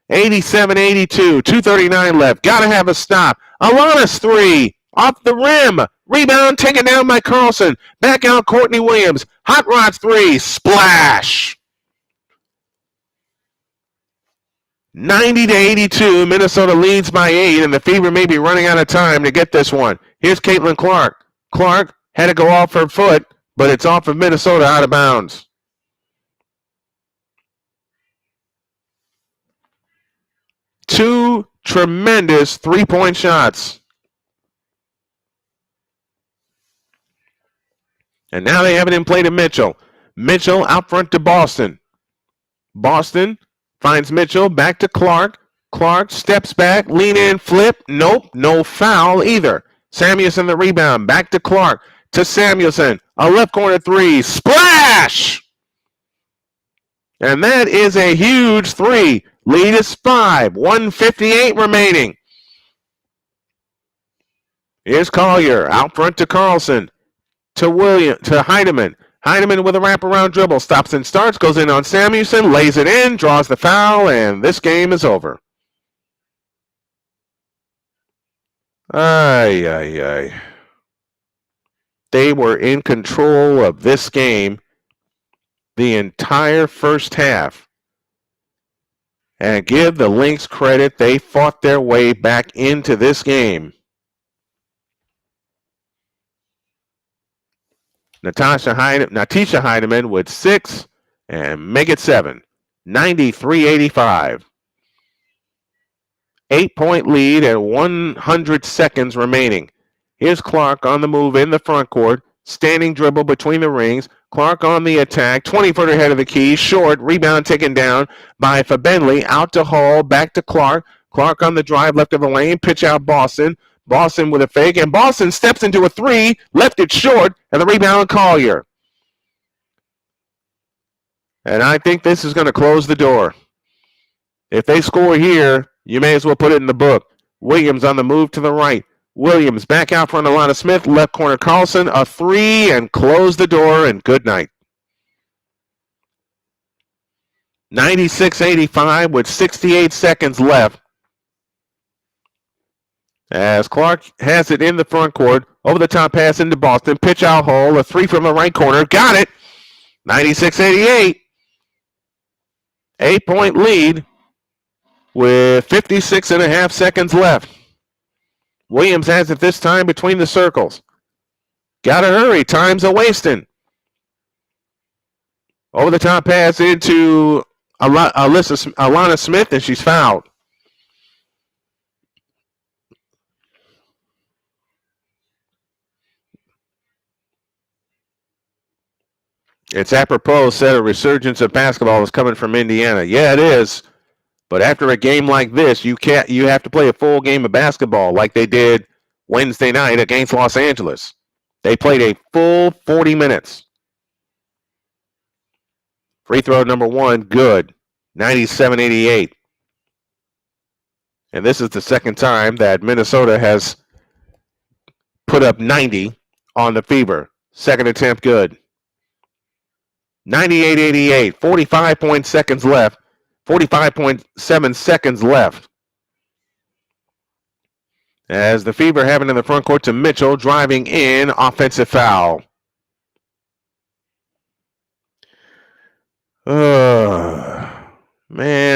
Speaker 1: 87-82, 2:39 left. Got to have a stop. Alanis 3, off the rim. Rebound taken down by Carlson. Back out Courtney Williams. Hot Rods 3, splash. 90-82, Minnesota leads by 8, and the Fever may be running out of time to get this one. Here's Caitlin Clark. Clark had to go off her foot, but it's off of Minnesota out of bounds. Two tremendous three-point shots. And now they have it in play to Mitchell. Mitchell out front to Boston. Boston finds Mitchell, back to Clark. Clark steps back, lean in, flip. Nope, no foul either. Samuelson the rebound, back to Clark. To Samuelson, a left corner 3, splash! And that is a huge 3. Lead is 5, 1:58 remaining. Here's Collier, out front to Carlson. To Heidemann. Heidemann with a wraparound dribble. Stops and starts. Goes in on Samuelson. Lays it in. Draws the foul. And this game is over. Ay, ay, ay. They were in control of this game the entire first half. And give the Lynx credit. They fought their way back into this game. Natisha Heidemann with 6 and make it 7. 93-85. 8-point lead at 100 seconds remaining. Here's Clark on the move in the front court. Standing dribble between the rings. Clark on the attack. 20-footer ahead of the key. Short. Rebound taken down by Fabenley. Out to Hall. Back to Clark. Clark on the drive left of the lane. Pitch out Boston. Boston with a fake. And Boston steps into a 3. Left it short. And the rebound Collier. And I think this is going to close the door. If they score here, you may as well put it in the book. Williams on the move to the right. Williams back out front of Alana Smith. Left corner Carlson. A 3 and close the door and good night. 96-85 with 68 seconds left. As Clark has it in the front court. Over the top pass into Boston. Pitch out Hall. A 3 from the right corner. Got it. 96-88. 8-point lead with 56.5 seconds left. Williams has it this time between the circles. Gotta hurry. Time's a-wasting. Over the top pass into Alana Smith, and she's fouled. It's apropos said a resurgence of basketball is coming from Indiana. Yeah, it is. But after a game like this, you have to play a full game of basketball like they did Wednesday night against Los Angeles. They played a full 40 minutes. Free throw number 1, good. 97-88. And this is the second time that Minnesota has put up 90 on the Fever. Second attempt, good. 98-88. 45.7 seconds left. As the Fever have it in the front court to Mitchell, driving in, offensive foul. Man,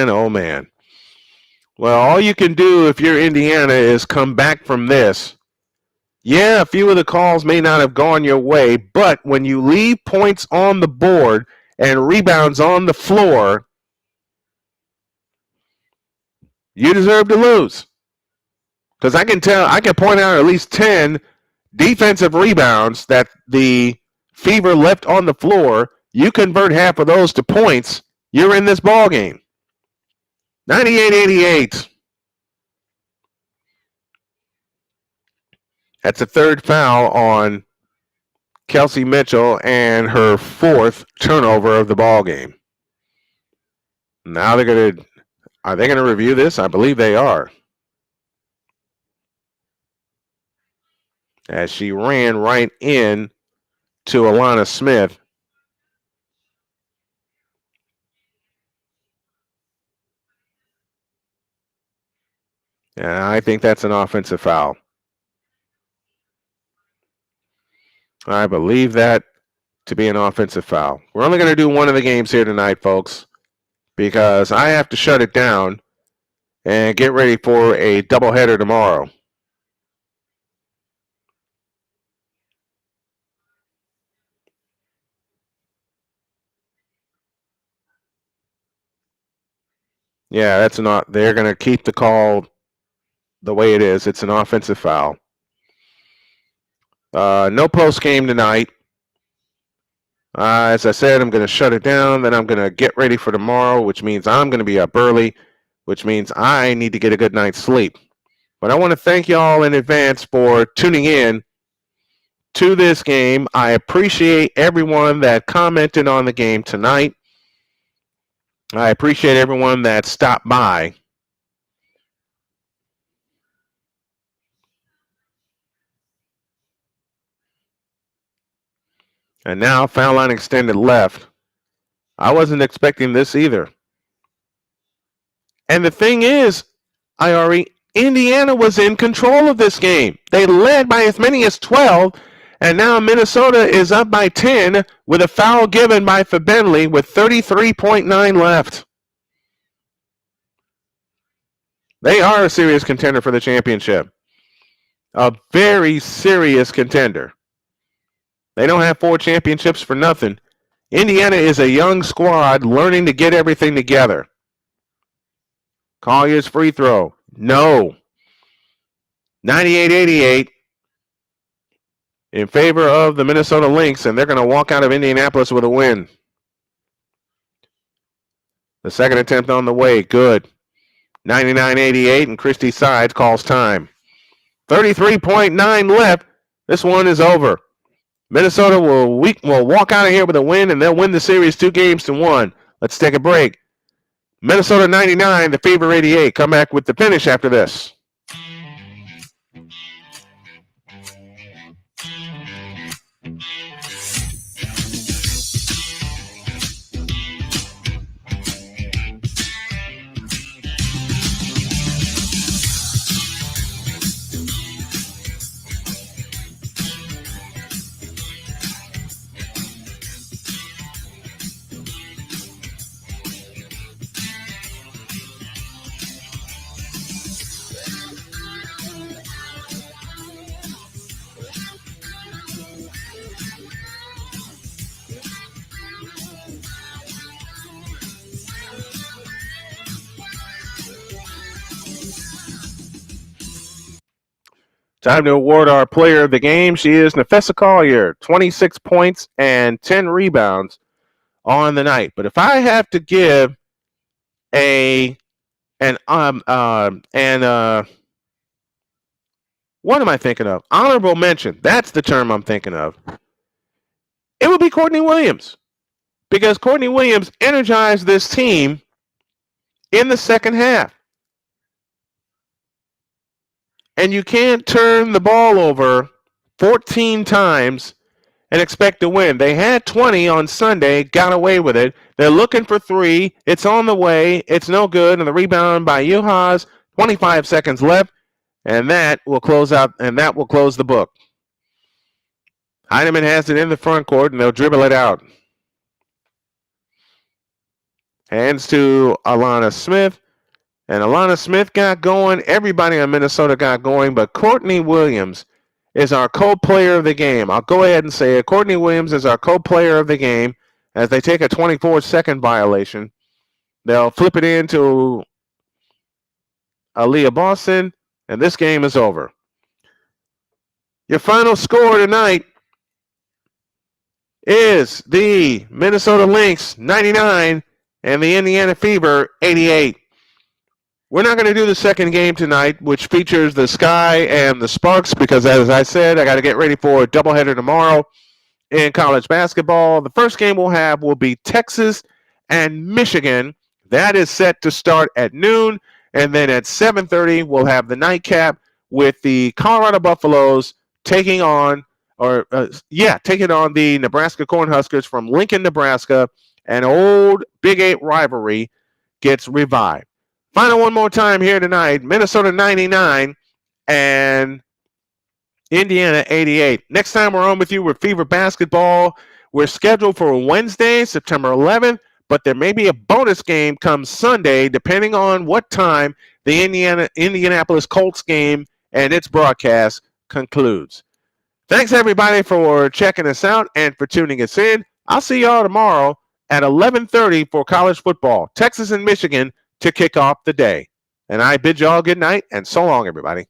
Speaker 1: oh man. Well, all you can do if you're Indiana is come back from this. Yeah, a few of the calls may not have gone your way, but when you leave points on the board and rebounds on the floor, you deserve to lose. Because I can point out at least 10 defensive rebounds that the Fever left on the floor. You convert half of those to points, you're in this ball game. 98-88. That's a third foul on Kelsey Mitchell and her 4th turnover of the ball game. Now are they going to review this? I believe they are. As she ran right in to Alana Smith. And I think that's an offensive foul. I believe that to be an offensive foul. We're only going to do one of the games here tonight, folks, because I have to shut it down and get ready for a doubleheader tomorrow. Yeah, they're going to keep the call the way it is. It's an offensive foul. No post game tonight. As I said, I'm going to shut it down. Then I'm going to get ready for tomorrow, which means I'm going to be up early, which means I need to get a good night's sleep. But I want to thank you all in advance for tuning in to this game. I appreciate everyone that commented on the game tonight. I appreciate everyone that stopped by. And now foul line extended left. I wasn't expecting this either. And the thing is, Iori, Indiana was in control of this game. They led by as many as 12, and now Minnesota is up by 10 with a foul given by Fabenley with 33.9 left. They are a serious contender for the championship. A very serious contender. They don't have 4 championships for nothing. Indiana is a young squad learning to get everything together. Collier's free throw. No. 98-88 in favor of the Minnesota Lynx, and they're going to walk out of Indianapolis with a win. The second attempt on the way. Good. 99-88, and Christy Sides calls time. 33.9 left. This one is over. Minnesota will walk out of here with a win, and they'll win the series 2-1. Let's take a break. Minnesota 99, the Fever 88. Come back with the finish after this. Time to award our player of the game. She is Nafessa Collier, 26 points and 10 rebounds on the night. But if I have to give what am I thinking of? Honorable mention. That's the term I'm thinking of. It would be Courtney Williams, because Courtney Williams energized this team in the second half. And you can't turn the ball over 14 times and expect to win. They had 20 on Sunday, got away with it. They're looking for 3. It's on the way. It's no good. And the rebound by Juhas, 25 seconds left. And that will close out, and that will close the book. Heineman has it in the front court, and they'll dribble it out. Hands to Alana Smith. And Alana Smith got going. Everybody in Minnesota got going. But Courtney Williams is our co-player of the game. I'll go ahead and say it. Courtney Williams is our co-player of the game as they take a 24-second violation. They'll flip it into Aaliyah Boston, and this game is over. Your final score tonight is the Minnesota Lynx 99 and the Indiana Fever 88. We're not going to do the second game tonight, which features the Sky and the Sparks, because as I said, I got to get ready for a doubleheader tomorrow in college basketball. The first game we'll have will be Texas and Michigan. That is set to start at noon, and then at 7:30 we'll have the nightcap with the Colorado Buffaloes taking on the Nebraska Cornhuskers from Lincoln, Nebraska. An old Big 8 rivalry gets revived. Final one more time here tonight. Minnesota 99 and Indiana 88. Next time we're on with you with Fever Basketball. We're scheduled for Wednesday, September 11th, but there may be a bonus game come Sunday, depending on what time the Indianapolis Colts game and its broadcast concludes. Thanks, everybody, for checking us out and for tuning us in. I'll see y'all tomorrow at 11:30 for college football. Texas and Michigan to kick off the day. And I bid y'all good night, and so long, everybody.